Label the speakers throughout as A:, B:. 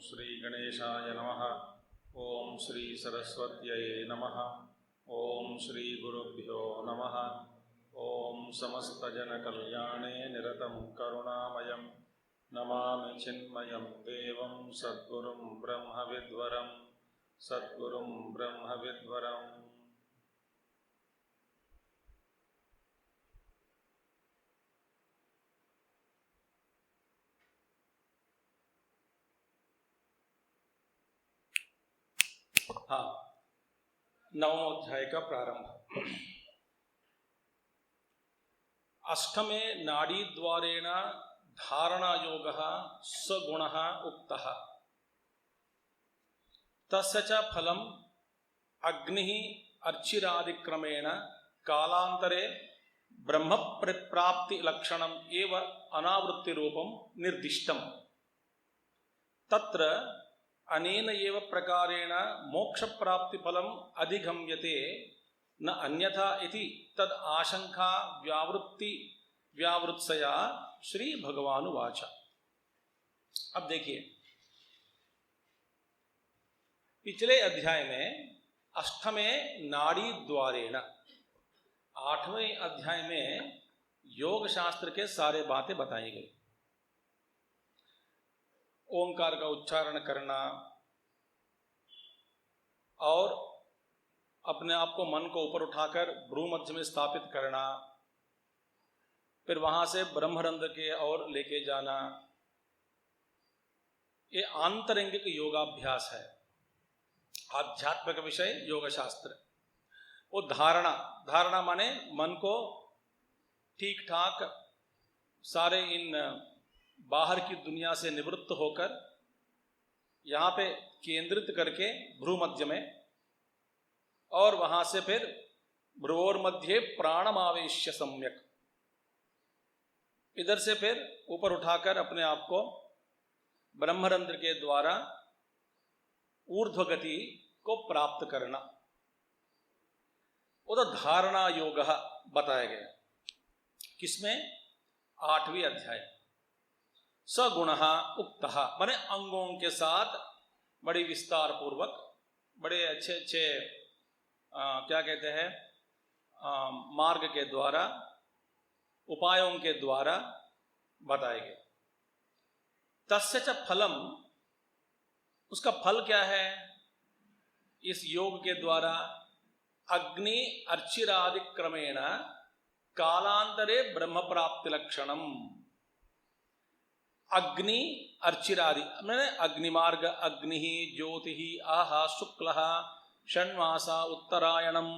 A: श्री गणेशाय नमः। ओम श्री सरस्वत्यै नमः। ओम श्री गुरुभ्यो नमः। ओम समस्तजनकल्याणे निरतं करुणामयं नमामि चिन्मयं देवं सद्गुरुं ब्रह्मविद्वरं सद्गुरुं ब्रह्मविद्वरम्। हाँ, नवम अध्याय का प्रारंभ। अष्टमे नाड़ी द्वारेण धारणा योगः सगुणः उक्तः। तस्य च फलम् अग्निः अर्चिरादिक्रमेण कालांतरे ब्रह्म प्राप्ति लक्षणम् एव अनावृत्ति रूपं निर्दिष्टम्। तत्र अनेन एव प्रकारेण मोक्ष प्राप्ति फलम् अधिगम्यते न अन्यथा इति तद आशंका व्यावृत्सया श्री भगवानुवाच। अब देखिए, पिछले अध्याय में अष्टमें नाड़ी द्वारेण, 8वें अध्याय में योग शास्त्र के सारे बातें बताई गई। ओंकार का उच्चारण करना और अपने आप को, मन को ऊपर उठाकर भ्रू मध्य में स्थापित करना, फिर वहां से ब्रह्मरंध्र के ओर लेके जाना, ये आंतरंगिक योगाभ्यास है। आध्यात्मिक विषय योग शास्त्र। वो धारणा माने मन को ठीक ठाक सारे इन बाहर की दुनिया से निवृत्त होकर यहाँ पे केंद्रित करके भ्रू मध्य में, और वहां से फिर भ्रुवोर मध्य प्राणमावेश्य सम्यक, इधर से फिर ऊपर उठाकर अपने आप को ब्रह्मरंध्र के द्वारा ऊर्ध्व गति को प्राप्त करना, वो तो धारणा योग बताया गया। किसमें? 8वें अध्याय। सगुणः उक्तः माने अंगों के साथ बड़ी विस्तार पूर्वक, बड़े अच्छे अच्छे क्या कहते हैं, मार्ग के द्वारा, उपायों के द्वारा बताए गए। तस्य च फलम, उसका फल क्या है इस योग के द्वारा? अग्नि अर्चिरादि क्रमेण कालांतरे ब्रह्म प्राप्ति लक्षणम। अग्नि अर्चिरादि मैंने अग्निमार्ग, अग्नि ज्योति आहा शुक्ल षण्मासा उत्तरायणम।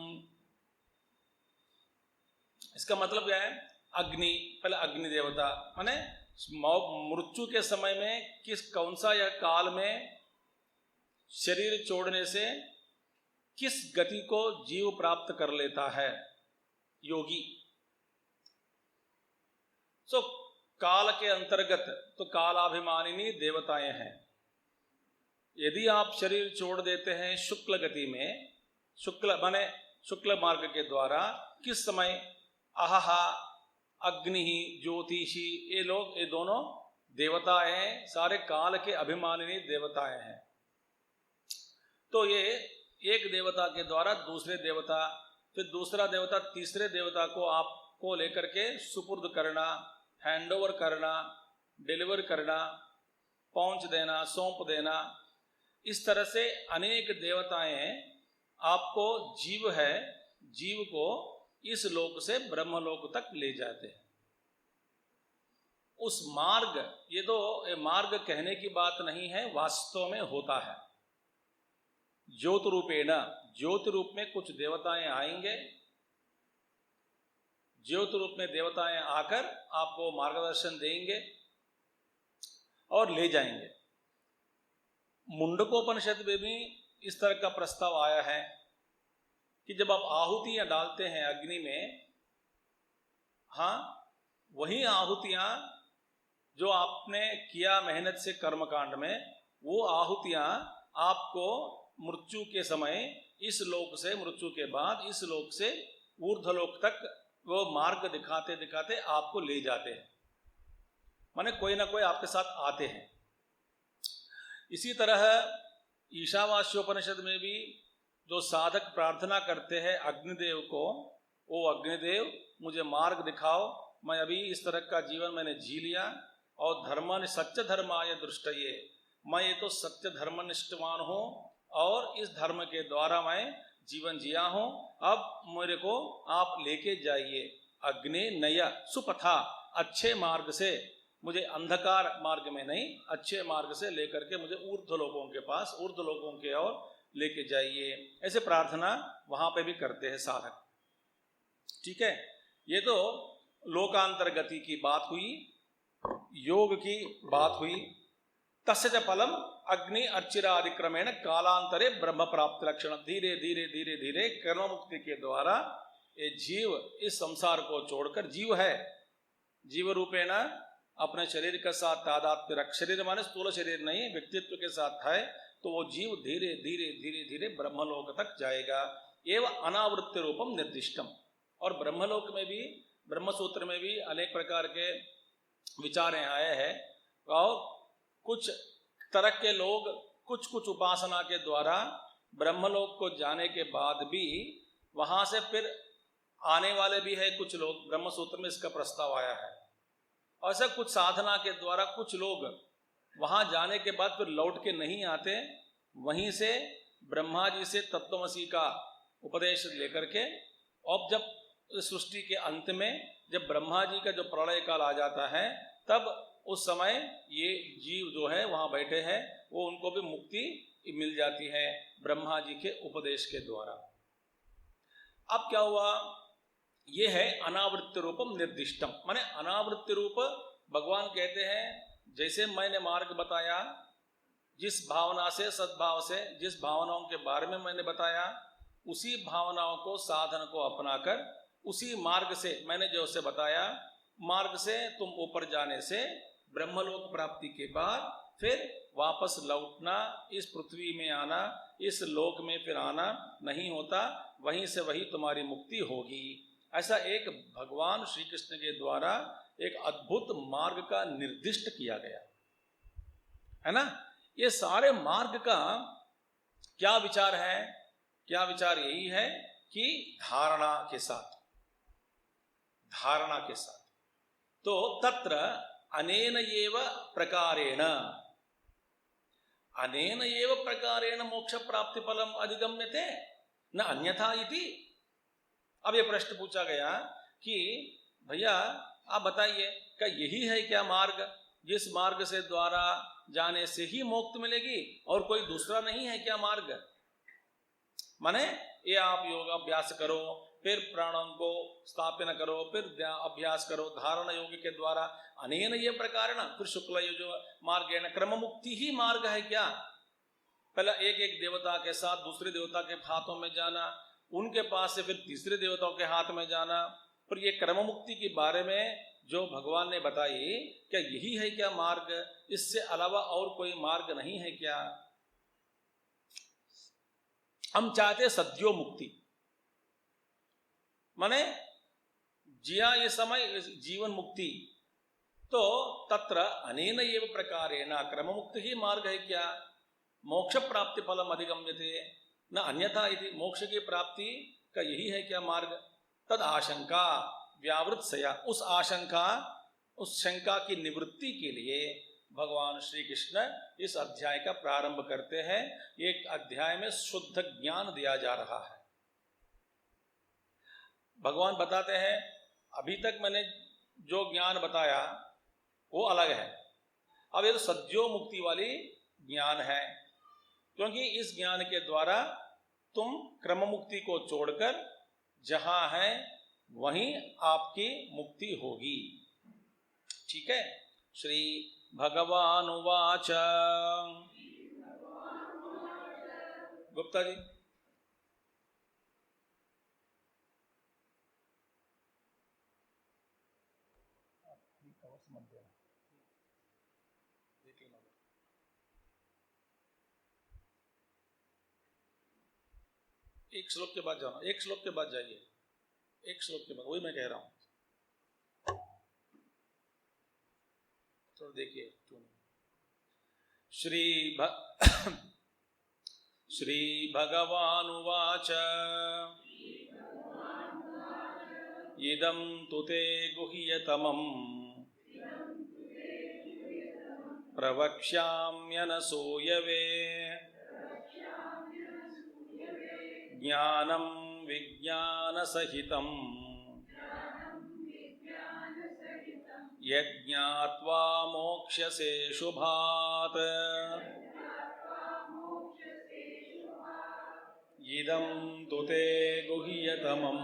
A: इसका मतलब क्या है? अग्नि, पहले अग्नि देवता माने मृत्यु के समय में कौन सा यह काल में शरीर छोड़ने से किस गति को जीव प्राप्त कर लेता है योगी। काल के अंतर्गत तो कालाभिमानिनी देवताएं हैं। यदि आप शरीर छोड़ देते हैं शुक्ल गति में, शुक्ल माने शुक्ल मार्ग के द्वारा, किस समय आहा अग्नि ज्योतिषी, ये लोग, ये दोनों देवताएं हैं, सारे काल के अभिमानिनी देवताएं हैं। तो ये एक देवता के द्वारा दूसरे देवता, फिर दूसरा देवता तीसरे देवता को आपको लेकर के सुपुर्द करना, हैंडओवर करना, डिलीवर करना, पहुंच देना, सौंप देना, इस तरह से अनेक देवताएं आपको, जीव है, जीव को इस लोक से ब्रह्मलोक तक ले जाते हैं। उस मार्ग, ये तो मार्ग कहने की बात नहीं है, वास्तव में होता है। ज्योति रूपेण, ज्योति रूप में कुछ देवताएं आएंगे, ज्योति रूप में देवताएं आकर आपको मार्गदर्शन देंगे, और ले जाएंगे। मुंडकोपनिषद में भी इस तरह का प्रस्ताव आया है कि जब आप आहुतियां डालते हैं अग्नि में, हाँ, वही आहुतियां जो आपने किया मेहनत से कर्मकांड में, वो आहुतियां आपको मृत्यु के समय इस लोक से, मृत्यु के बाद इस लोक से ऊर्ध्वलोक तक वो मार्ग दिखाते दिखाते आपको ले जाते हैं, माने कोई ना कोई आपके साथ आते हैं। इसी तरह ईशावास्योपनिषद में भी जो साधक प्रार्थना करते हैं अग्निदेव को, ओ अग्निदेव मुझे मार्ग दिखाओ, मैं अभी इस तरह का जीवन मैंने जी लिया और धर्म सत्य धर्माय दृष्टये, मैं ये तो सत्य धर्मनिष्ठवान हूँ और इस धर्म के द्वारा मैं जीवन जिया हूँ, अब मेरे को आप लेके जाइए अग्नि नय सुपथा, अच्छे मार्ग से, मुझे अंधकार मार्ग में नहीं, अच्छे मार्ग से लेकर के मुझे ऊर्ध्वलोकों के पास, ऊर्ध्वलोकों के ओर लेके जाइए। ऐसे प्रार्थना वहां पे भी करते हैं साधक। ठीक है, ये तो लोकांतर गति की बात हुई, योग की बात हुई। तस्य च फलम अग्नि अर्चिरादिक्रमेण कालांतरे ब्रह्म प्राप्ति लक्षण, धीरे धीरे धीरे धीरे कर्म मुक्ति के द्वारा ये जीव इस संसार को छोड़कर, जीव है, जीव रूपेण अपने शरीर के साथ तादात्म्य रख, शरीर माने स्थूल शरीर नहीं, व्यक्तित्व के साथ है, तो वो जीव धीरे धीरे धीरे धीरे ब्रह्मलोक तक जाएगा। एवं अनावृत्ति रूपम निर्दिष्टम, और ब्रह्मलोक में भी, ब्रह्मसूत्र में भी अनेक प्रकार के विचारें आए हैं, और कुछ तरह के लोग कुछ कुछ उपासना के द्वारा ब्रह्मलोक को जाने के बाद भी वहां से फिर आने वाले भी है कुछ लोग, ब्रह्मसूत्र में इसका प्रस्ताव आया है। ऐसा कुछ साधना के द्वारा कुछ लोग वहां जाने के बाद फिर लौट के नहीं आते, वहीं से ब्रह्मा जी से तत्वमसी का उपदेश लेकर के, और जब सृष्टि के अंत में जब ब्रह्मा जी का जो प्रलय काल आ जाता है, तब उस समय ये जीव जो है वहां बैठे हैं, वो उनको भी मुक्ति मिल जाती है ब्रह्मा जी के उपदेश के द्वारा। अब क्या हुआ, ये है अनावृत्ति रूपम निर्दिष्टम, माने अनावृत्ति रूप भगवान कहते हैं जैसे मैंने मार्ग बताया, जिस भावना से, सद्भाव से, जिस भावनाओं के बारे में मैंने बताया, उसी भावनाओं को, साधन को अपनाकर, उसी मार्ग से मैंने जो से बताया, मार्ग से तुम ऊपर जाने से ब्रह्मलोक प्राप्ति के बाद फिर वापस लौटना, इस पृथ्वी में आना, इस लोक में फिर आना नहीं होता, वहीं से वही तुम्हारी मुक्ति होगी। ऐसा एक भगवान श्री कृष्ण के द्वारा एक अद्भुत मार्ग का निर्दिष्ट किया गया है ना। ये सारे मार्ग का क्या विचार है, क्या विचार यही है कि धारणा के साथ, धारणा के साथ, तो तत्र अनेन एव प्रकारेण, अनेन एव प्रकारेण मोक्ष प्राप्ति फलम अधिगम्यते न अन्यथा इति। अब ये प्रश्न पूछा गया कि भैया आप बताइए, क्या यही है क्या मार्ग, जिस मार्ग से द्वारा जाने से ही मोक्ष मिलेगी, और कोई दूसरा नहीं है क्या मार्ग? माने ये आप योग अभ्यास करो, फिर प्राणों को स्थापना करो, फिर अभ्यास करो धारणा योग के द्वारा, अनेन ये प्रकार ना, फिर शुक्ल जो मार्ग है ना, क्रम मुक्ति ही मार्ग है क्या? पहले एक एक देवता के साथ दूसरे देवता के हाथों में जाना, उनके पास से फिर तीसरे देवताओं के हाथ में जाना, फिर ये क्रम मुक्ति के बारे में जो भगवान ने बताई, क्या यही है क्या मार्ग? इससे अलावा और कोई मार्ग नहीं है क्या? हम चाहते सद्यो मुक्ति, माने जिया ये समय जीवन मुक्ति, तो तत्र अनेन एव प्रकारेण क्रम मुक्ति ही मार्ग है क्या? मोक्ष प्राप्ति फलम अधिगम्यते न अन्यथा इति, मोक्ष की प्राप्ति का यही है क्या मार्ग? तद आशंका व्यावृत सया, उस आशंका, उस शंका की निवृत्ति के लिए भगवान श्री कृष्ण इस अध्याय का प्रारंभ करते हैं। एक अध्याय में शुद्ध ज्ञान दिया जा रहा है। भगवान बताते हैं अभी तक मैंने जो ज्ञान बताया वो अलग है, अब ये तो सद्यो मुक्ति वाली ज्ञान है, क्योंकि इस ज्ञान के द्वारा तुम क्रम मुक्ति को छोड़कर जहां है वहीं आपकी मुक्ति होगी। ठीक है। श्री भगवानुवाच। गुप्ता जी। एक श्लोक के बाद जाना, एक श्लोक के बाद जाइए, एक श्लोक के बाद, वही मैं कह रहा हूं। तो देखिए श्री भगवानुवाच। इदं तु ते गुह्यतमं प्रवक्ष्याम्यनसूयवे ज्ञानं विज्ञानसहितं यज्ञात्वा मोक्ष्यसे शुभात्। इदं तु ते गुह्यतमं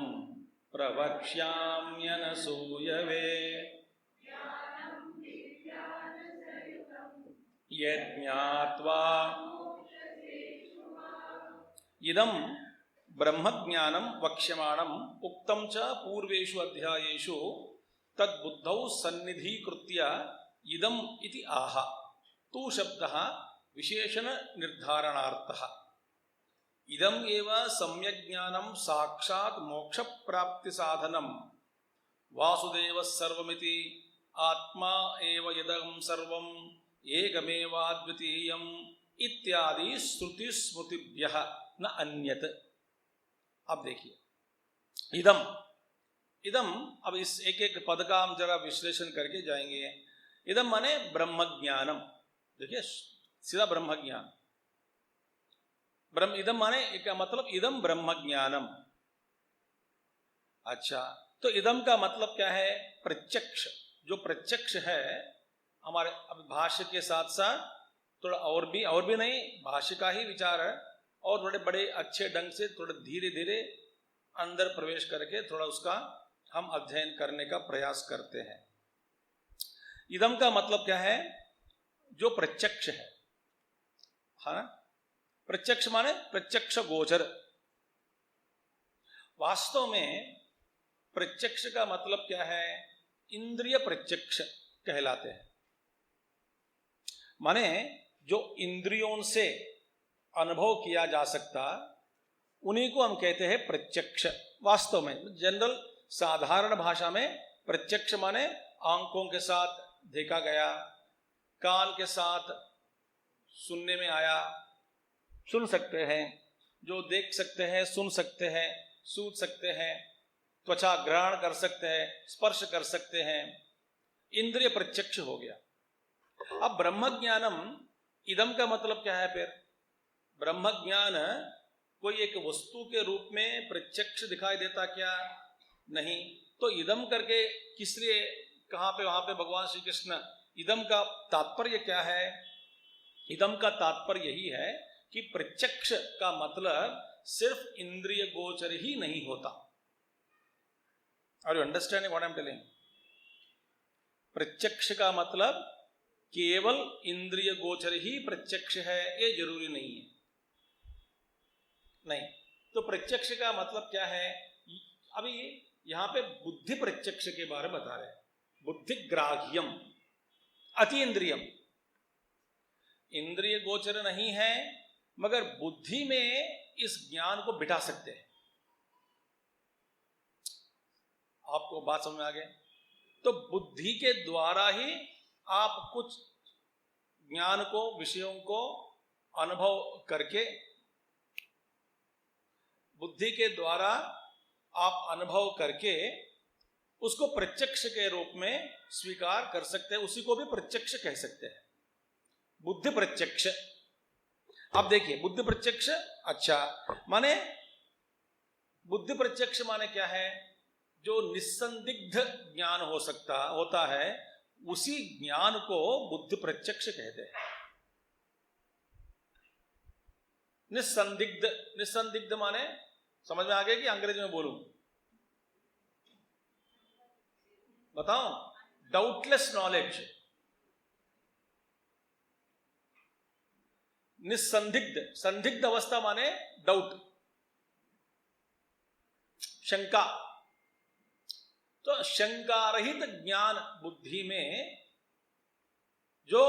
A: प्रवक्ष्याम्यनसूयवे यज्ञात्वा। इदं ब्रह्मज्ञानं वक्ष्यमाणं उक्तं च पूर्वेषु अध्यायेषु तद्बुद्धौ सन्निधीकृत्य इदम् इति आह। तु शब्दः विशेषण निर्धारणार्थः। इदम् एव सम्यग्ज्ञानं साक्षात् मोक्ष प्राप्ति साधनं। वासुदेवः सर्वमिति आत्मा एव इदं सर्वं एकमेवाद्वितीयम् इत्यादि श्रुति स्मृतिभ्यः न अन्यत्। अब देखिए इदम, इदम, अब इस एक एक पद का हम जरा विश्लेषण करके जाएंगे। इदम माने ब्रह्म ज्ञानम। देखिए सीधा ब्रह्म ज्ञान। ब्रह्म इदम माने क्या मतलब? इदम ब्रह्म ज्ञानम। अच्छा, तो इदम का मतलब क्या है? प्रत्यक्ष। जो प्रत्यक्ष है हमारे अब भाष्य के साथ साथ थोड़ा और भी नहीं, भाष्य का ही विचार है और थोड़े बड़े अच्छे ढंग से थोड़े धीरे धीरे अंदर प्रवेश करके थोड़ा उसका हम अध्ययन करने का प्रयास करते हैं। इदम का मतलब क्या है? जो प्रत्यक्ष है ना। प्रत्यक्ष माने प्रत्यक्ष गोचर। वास्तव में प्रत्यक्ष का मतलब क्या है? इंद्रिय प्रत्यक्ष कहलाते हैं। माने जो इंद्रियों से अनुभव किया जा सकता उन्हीं को हम कहते हैं प्रत्यक्ष। वास्तव में जनरल साधारण भाषा में प्रत्यक्ष माने आंखों के साथ देखा गया, कान के साथ सुनने में आया, सुन सकते हैं, जो देख सकते हैं, सुन सकते हैं, सूंघ सकते हैं, त्वचा ग्रहण कर सकते हैं, स्पर्श कर सकते हैं, इंद्रिय प्रत्यक्ष हो गया। अब ब्रह्म ज्ञानम, इदम का मतलब क्या है? फिर ब्रह्म ज्ञान कोई एक वस्तु के रूप में प्रत्यक्ष दिखाई देता क्या? नहीं। तो इदम करके किस लिए कहां पे? वहां पे भगवान श्री कृष्ण इदम का तात्पर्य क्या है? इदम का तात्पर्य यही है कि प्रत्यक्ष का मतलब सिर्फ इंद्रिय गोचर ही नहीं होता। Are you understanding what I am telling? प्रत्यक्ष का मतलब केवल इंद्रिय गोचर ही प्रत्यक्ष है ये जरूरी नहीं है। नहीं, तो प्रत्यक्ष का मतलब क्या है? अभी यहां पे बुद्धि प्रत्यक्ष के बारे में बता रहे हैं। बुद्धि ग्राह्यम अतीन्द्रियम, इंद्रिय गोचर नहीं है मगर बुद्धि में इस ज्ञान को बिठा सकते हैं। आपको बात समझ में आ गई? तो बुद्धि के द्वारा ही आप कुछ ज्ञान को, विषयों को अनुभव करके, बुद्धि के द्वारा आप अनुभव करके उसको प्रत्यक्ष के रूप में स्वीकार कर सकते हैं। उसी को भी प्रत्यक्ष कह सकते हैं, बुद्धि प्रत्यक्ष। अब देखिए बुद्धि प्रत्यक्ष, अच्छा माने बुद्धि प्रत्यक्ष माने क्या है? जो निस्संदिग्ध ज्ञान होता है उसी ज्ञान को बुद्धि प्रत्यक्ष कहते हैं। निस्संदिग्ध, निस्संदिग्ध माने समझ में आ गया कि अंग्रेजी में बोलूं? बताओ। डाउटलेस नॉलेज, निसंदिग्ध, संदिग्ध अवस्था माने डाउट, शंका। तो शंका रहित ज्ञान बुद्धि में जो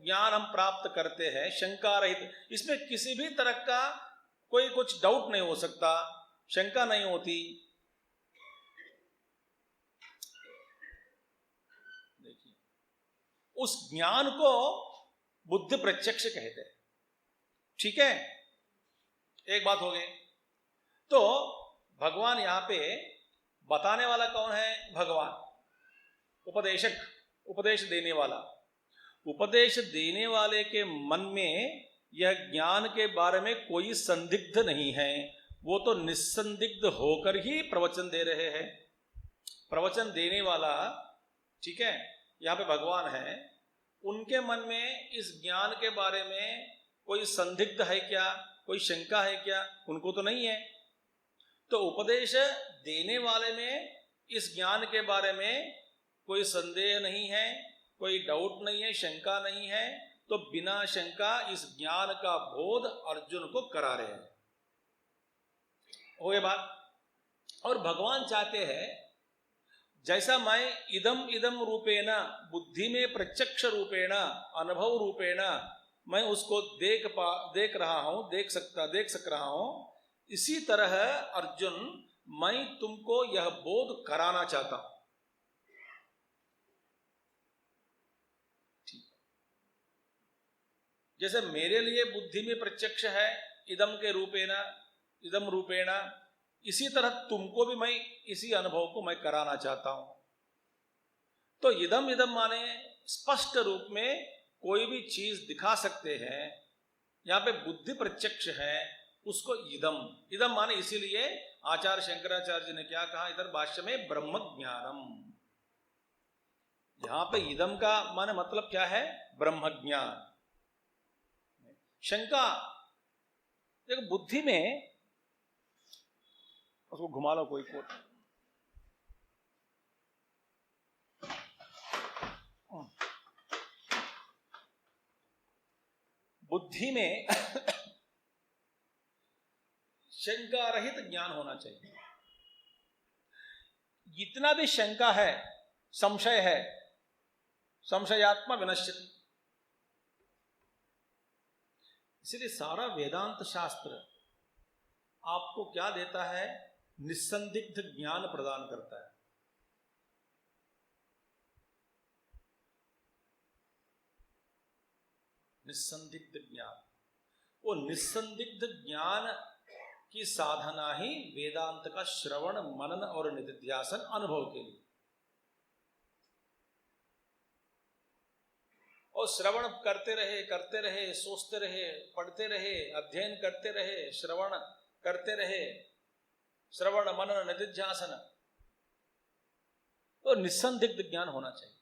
A: ज्ञान हम प्राप्त करते हैं शंका रहित, इसमें किसी भी तरह का कोई कुछ डाउट नहीं हो सकता, शंका नहीं होती। देखिए, उस ज्ञान को बुद्धि प्रत्यक्ष कहते हैं। ठीक है, एक बात हो गई। तो भगवान यहां पे बताने वाला कौन है? भगवान, उपदेशक, उपदेश देने वाला। उपदेश देने वाले के मन में यह ज्ञान के बारे में कोई संदिग्ध नहीं है, वो तो निसंदिग्ध होकर ही प्रवचन दे रहे हैं। प्रवचन देने वाला, ठीक है, यहां पे भगवान है, उनके मन में इस ज्ञान के बारे में कोई संदिग्ध है क्या, कोई शंका है क्या? उनको तो नहीं है। तो उपदेश देने वाले में इस ज्ञान के बारे में कोई संदेह नहीं है, कोई डाउट नहीं है, शंका नहीं है, तो बिना शंका इस ज्ञान का बोध अर्जुन को करा रहे हैं। हो गई बात। और भगवान चाहते हैं जैसा मैं इदम इदम रूपेण, बुद्धि में प्रत्यक्ष रूपेण, अनुभव रूपेण मैं उसको देख रहा हूं, देख सक रहा हूं, इसी तरह अर्जुन मैं तुमको यह बोध कराना चाहता हूं। ठीक, जैसे मेरे लिए बुद्धि में प्रत्यक्ष है इदम के रूपेण, इदम रूपेण, इसी तरह तुमको भी मैं इसी अनुभव को मैं कराना चाहता हूं। तो इदम इदम माने स्पष्ट रूप में कोई भी चीज दिखा सकते हैं, यहां पे बुद्धि प्रत्यक्ष है, उसको इदम, इदम माने इसीलिए आचार्य शंकराचार्य ने क्या कहा इधर भाष्य में, ब्रह्म ज्ञानम। यहां पे इदम का माने मतलब क्या है? ब्रह्म ज्ञान। शंका, देखो बुद्धि में, उसको घुमा लो कोई कोट, बुद्धि में शंका रहित ज्ञान होना चाहिए। जितना भी शंका है, संशय है, संशयात्मा विनश्यति। इसलिए सारा वेदांत शास्त्र आपको क्या देता है? निसंदिग्ध ज्ञान प्रदान करता है। निसंदिग्ध ज्ञान, वो निसंदिग्ध ज्ञान की साधना ही वेदांत का श्रवण, मनन और निधिध्यासन अनुभव के लिए। और श्रवण करते रहे, सोचते रहे, पढ़ते रहे, अध्ययन करते रहे, श्रवण करते रहे, श्रवण मनन निधिध्यासन, तो निसंदिग्ध ज्ञान होना चाहिए।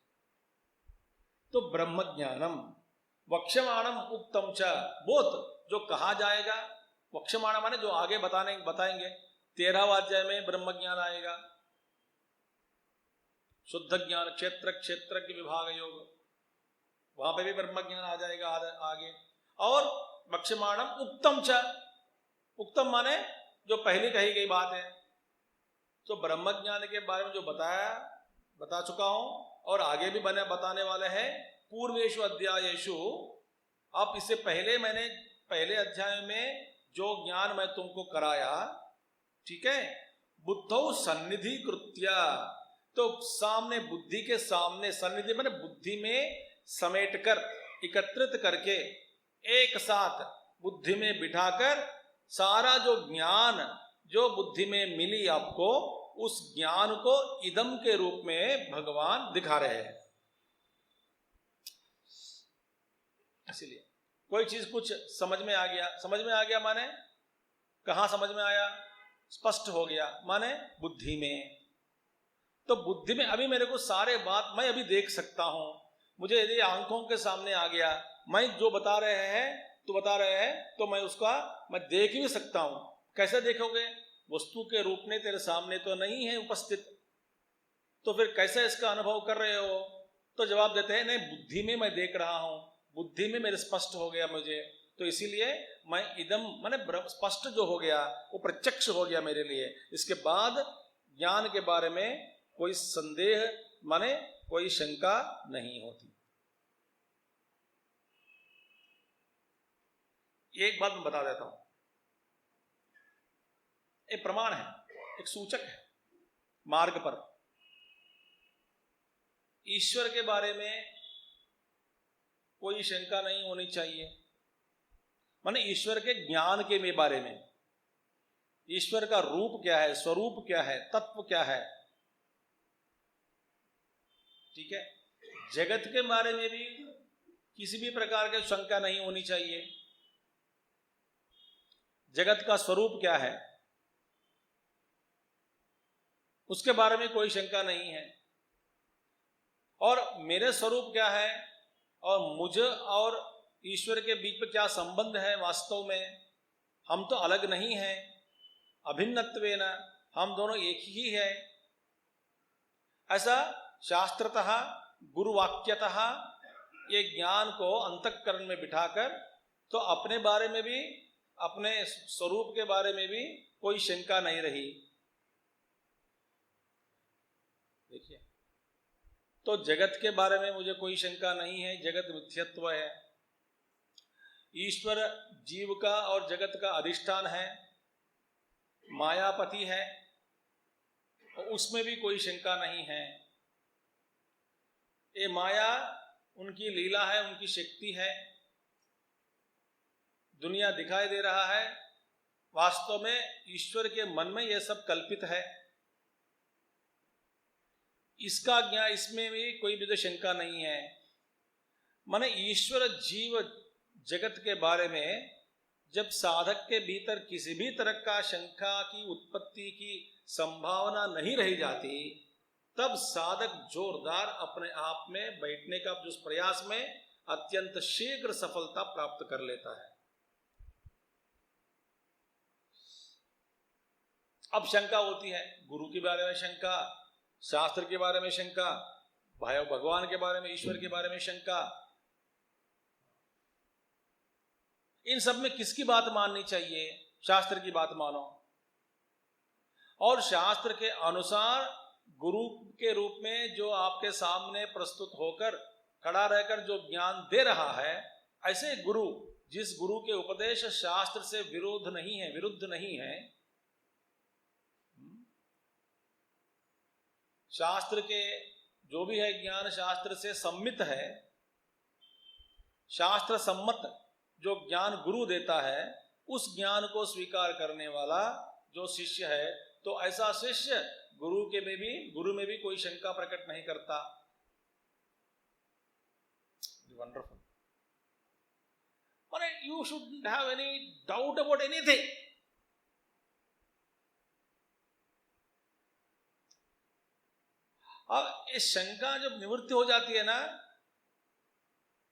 A: तो ब्रह्म ज्ञानम वक्ष्यमाणम उक्तम च, बोध जो कहा जाएगा, वक्ष्यमाण माने जो आगे बताएंगे। 13वां अध्याय में ब्रह्म ज्ञान आएगा, शुद्ध ज्ञान, क्षेत्र के विभाग योग, वहां पे भी ब्रह्म ज्ञान आ जाएगा आगे। और वक्ष्यमाणम उक्तम च, उक्तम माने जो पहले कही गई बात है। तो ब्रह्म ज्ञान के बारे में जो बता चुका हूं और आगे भी बताने वाले हैं। पूर्वेषु अध्यायेषु, आप इससे पहले मैंने पहले अध्याय में जो ज्ञान मैं तुमको कराया, ठीक है, बुद्धौ सन्निधि कृत्य, तो सामने, बुद्धि के सामने, सन्निधि माने बुद्धि में समेटकर, एकत्रित करके, एक साथ बुद्धि में बिठाकर सारा जो ज्ञान जो बुद्धि में मिली आपको, उस ज्ञान को इदम के रूप में भगवान दिखा रहे हैं। इसलिए कोई चीज कुछ समझ में आ गया माने कहां समझ में आया? स्पष्ट हो गया माने बुद्धि में। तो बुद्धि में अभी मेरे को सारे बात मैं अभी देख सकता हूं, मुझे यदि आंखों के सामने आ गया, मैं जो बता रहे हैं तो मैं उसका मैं देख भी सकता हूं। कैसे देखोगे? वस्तु के रूप में तेरे सामने तो नहीं है उपस्थित, तो फिर कैसे इसका अनुभव कर रहे हो? तो जवाब देते हैं नहीं, बुद्धि में मैं देख रहा हूं, बुद्धि में मेरे स्पष्ट हो गया मुझे। तो इसीलिए मैं इदम माने स्पष्ट जो हो गया वो प्रत्यक्ष हो गया मेरे लिए। इसके बाद ज्ञान के बारे में कोई संदेह माने कोई शंका नहीं होती। एक बात मैं बता देता हूं, एक प्रमाण है, एक सूचक है मार्ग पर। ईश्वर के बारे में कोई शंका नहीं होनी चाहिए, माने ईश्वर के ज्ञान के बारे में, ईश्वर का रूप क्या है, स्वरूप क्या है, तत्व क्या है, ठीक है। जगत के बारे में भी किसी भी प्रकार की शंका नहीं होनी चाहिए। जगत का स्वरूप क्या है उसके बारे में कोई शंका नहीं है, और मेरे स्वरूप क्या है और मुझे और ईश्वर के बीच में क्या संबंध है, वास्तव में हम तो अलग नहीं हैं, अभिन्नत्वेन हम दोनों एक ही है, ऐसा शास्त्रतः गुरुवाक्यतः ये ज्ञान को अंतःकरण में बिठाकर तो अपने बारे में भी अपने स्वरूप के बारे में भी कोई शंका नहीं रही। देखिए, तो जगत के बारे में मुझे कोई शंका नहीं है, जगत मिथ्यत्व है, ईश्वर जीव का और जगत का अधिष्ठान है, मायापति है, और उसमें भी कोई शंका नहीं है। ये माया उनकी लीला है, उनकी शक्ति है, दुनिया दिखाई दे रहा है, वास्तव में ईश्वर के मन में यह सब कल्पित है, इसका ज्ञान, इसमें भी कोई भी तो शंका नहीं है। माने ईश्वर जीव जगत के बारे में जब साधक के भीतर किसी भी तरह का शंका की उत्पत्ति की संभावना नहीं रही जाती, तब साधक जोरदार अपने आप में बैठने का जो प्रयास में अत्यंत शीघ्र सफलता प्राप्त कर लेता है। अब शंका होती है, गुरु के बारे में शंका, शास्त्र के बारे में शंका, भगवान के बारे में, ईश्वर के बारे में शंका, इन सब में किसकी बात माननी चाहिए? शास्त्र की बात मानो, और शास्त्र के अनुसार गुरु के रूप में जो आपके सामने प्रस्तुत होकर खड़ा रहकर जो ज्ञान दे रहा है, ऐसे गुरु, जिस गुरु के उपदेश शास्त्र से विरुद्ध नहीं है, शास्त्र के जो भी है ज्ञान शास्त्र से सम्मित है, शास्त्र सम्मत जो ज्ञान गुरु देता है, उस ज्ञान को स्वीकार करने वाला जो शिष्य है, तो ऐसा शिष्य गुरु में भी कोई शंका प्रकट नहीं करता। वंडरफुल, माने you should have any doubt about anything. अब इस शंका जब निवृत्ति हो जाती है ना,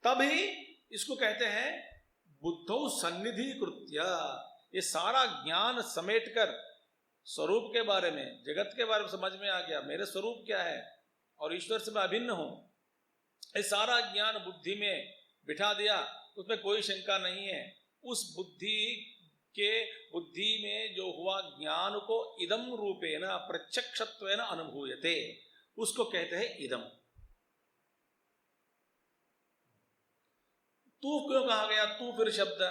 A: तभी इसको कहते हैं बुद्धौ सन्निधि कृत्य। ये सारा ज्ञान समेटकर स्वरूप के बारे में, जगत के बारे में समझ में आ गया, मेरे स्वरूप क्या है और ईश्वर से मैं अभिन्न हूं, ये सारा ज्ञान बुद्धि में बिठा दिया, उसमें कोई शंका नहीं है। उस बुद्धि में जो हुआ ज्ञान को इदम रूपेण प्रत्यक्षत्वेन अनुभूयते, उसको कहते हैं इदम। तू क्यों कहा गया तू फिर शब्द?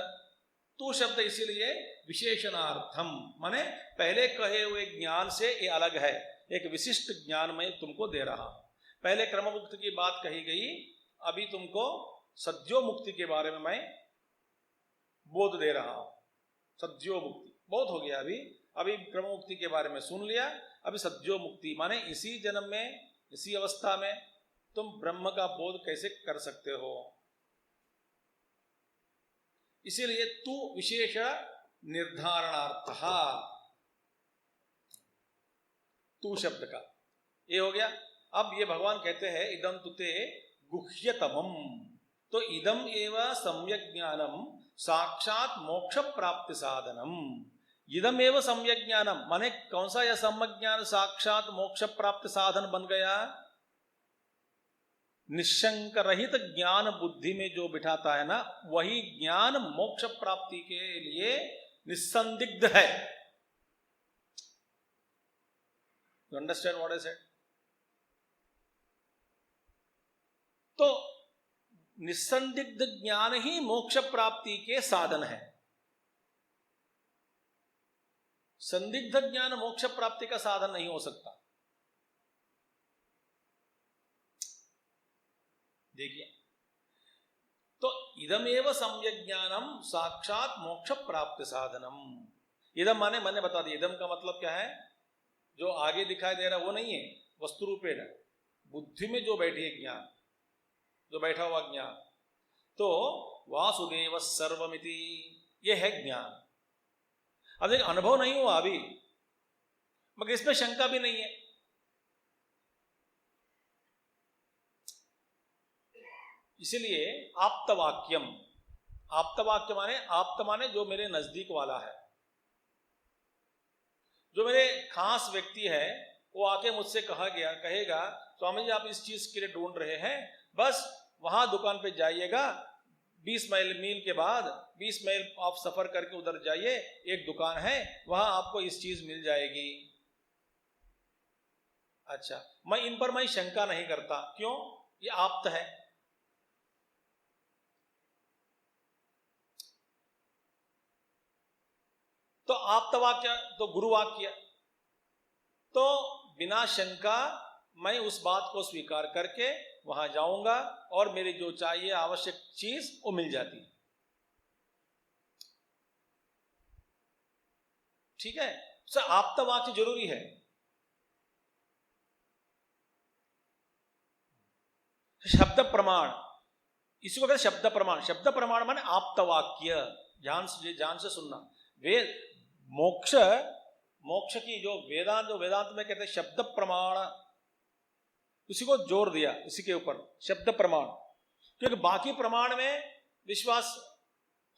A: तू शब्द इसीलिए विशेषणार्थम, माने पहले कहे हुए ज्ञान से ये अलग है, एक विशिष्ट ज्ञान मैं तुमको दे रहा हूं। पहले क्रम मुक्ति की बात कही गई, अभी तुमको सद्यो मुक्ति के बारे में मैं बोध दे रहा हूं। सद्यो मुक्ति बहुत हो गया, अभी क्रम मुक्ति के बारे में सुन लिया, अभी सद्यो मुक्ति माने इसी जन्म में, इसी अवस्था में तुम ब्रह्म का बोध कैसे कर सकते हो। इसीलिए तू विशेष निर्धारणार्थ, तू शब्द का ये हो गया। अब ये भगवान कहते हैं इदम तुते गुह्यतमम, तो इदम एवं सम्यक ज्ञानम साक्षात मोक्ष प्राप्ति साधनम। इदम एवं सम्यक ज्ञानम माने कौन सा यह सम्यक ज्ञान साक्षात मोक्ष प्राप्ति साधन बन गया? निशंक रहित ज्ञान बुद्धि में जो बिठाता है ना, वही ज्ञान मोक्ष प्राप्ति के लिए निसंदिग्ध है। You understand what I said? तो निसंदिग्ध ज्ञान ही मोक्ष प्राप्ति के साधन है। संदिग्ध ज्ञान मोक्ष प्राप्ति का साधन नहीं हो सकता। देखिए, तो इदमेव सम्यक ज्ञानम साक्षात मोक्ष प्राप्ति साधनम। इदम माने मैंने बता दिया, इदम का मतलब क्या है? जो आगे दिखाई दे रहा है वो नहीं है, वस्तु रूपेण बुद्धि में जो बैठी है ज्ञान, जो बैठा हुआ ज्ञान, तो वासुदेव सर्वमिति, ये है ज्ञान। अब देखिए, अनुभव नहीं हुआ अभी, मगर इसमें शंका भी नहीं है। इसलिए आप्तवाक्यम, आप्तवाक्य माने, आप्त माने जो मेरे नजदीक वाला है, जो मेरे खास व्यक्ति है, वो आके मुझसे कहेगा स्वामी जी आप इस चीज के लिए ढूंढ रहे हैं, बस वहां दुकान पे जाइएगा, 20 मील के बाद 20 मील आप सफर करके उधर जाइए, एक दुकान है, वहां आपको इस चीज मिल जाएगी। अच्छा, मैं इन पर मैं शंका नहीं करता, क्यों? ये आप्त है। तो आप्तवाक्य तो गुरुवाक्य, तो बिना शंका मैं उस बात को स्वीकार करके वहां जाऊंगा और मेरी जो चाहिए आवश्यक चीज वो मिल जाती है। ठीक है, सर आप्तवाक्य जरूरी है। शब्द प्रमाण, इसी को कहते शब्द प्रमाण। शब्द प्रमाण माने आप्तवाक्य। ध्यान से सुनना। वेद मोक्ष की जो वेदांत में कहते हैं शब्द प्रमाण, उसी को जोर दिया इसी के ऊपर, शब्द प्रमाण। क्योंकि बाकी प्रमाण में विश्वास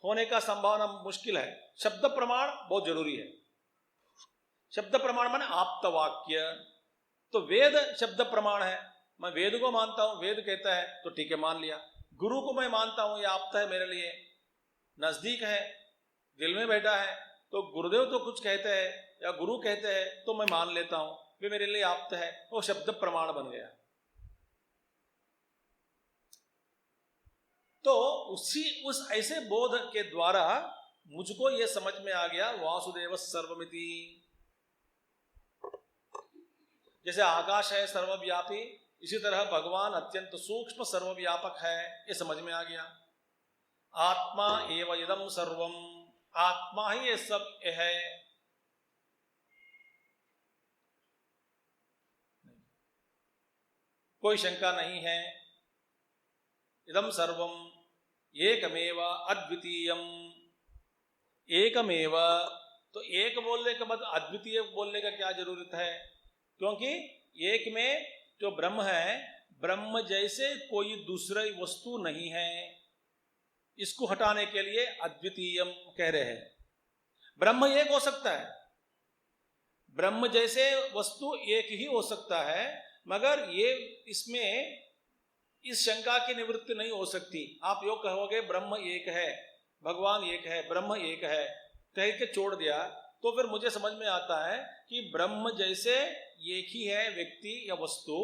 A: होने का संभावना मुश्किल है, शब्द प्रमाण बहुत जरूरी है। शब्द प्रमाण माने आप्तवाक्य। तो वेद शब्द प्रमाण है, मैं वेद को मानता हूं, वेद कहता है तो ठीक है मान लिया। गुरु को मैं मानता हूं, ये आप्त है मेरे लिए, नजदीक है, दिल में बैठा है, तो गुरुदेव तो कुछ कहते हैं या गुरु कहते हैं तो मैं मान लेता हूं, वे मेरे लिए आप्त है, वो शब्द प्रमाण बन गया। तो उस ऐसे बोध के द्वारा मुझको यह समझ में आ गया वासुदेव सर्वमिति। जैसे आकाश है सर्वव्यापी, इसी तरह भगवान अत्यंत सूक्ष्म सर्वव्यापक है, ये समझ में आ गया। आत्मा एव इदं सर्वम, आत्मा ही ये सब है। कोई शंका नहीं है। इदं सर्वम एकमेव अद्वितीयम, एकमेव, तो एक बोलने के बाद अद्वितीय बोलने का क्या जरूरत है? क्योंकि एक में जो ब्रह्म है, ब्रह्म जैसे कोई दूसरी वस्तु नहीं है, इसको हटाने के लिए अद्वितीयम कह रहे हैं। ब्रह्म एक हो सकता है, ब्रह्म जैसे वस्तु एक ही हो सकता है, मगर ये इसमें इस शंका की निवृत्ति नहीं हो सकती। आप यो कहोगे ब्रह्म एक है, भगवान एक है, ब्रह्म एक है, कह के छोड़ दिया तो फिर मुझे समझ में आता है कि ब्रह्म जैसे एक ही है व्यक्ति या वस्तु,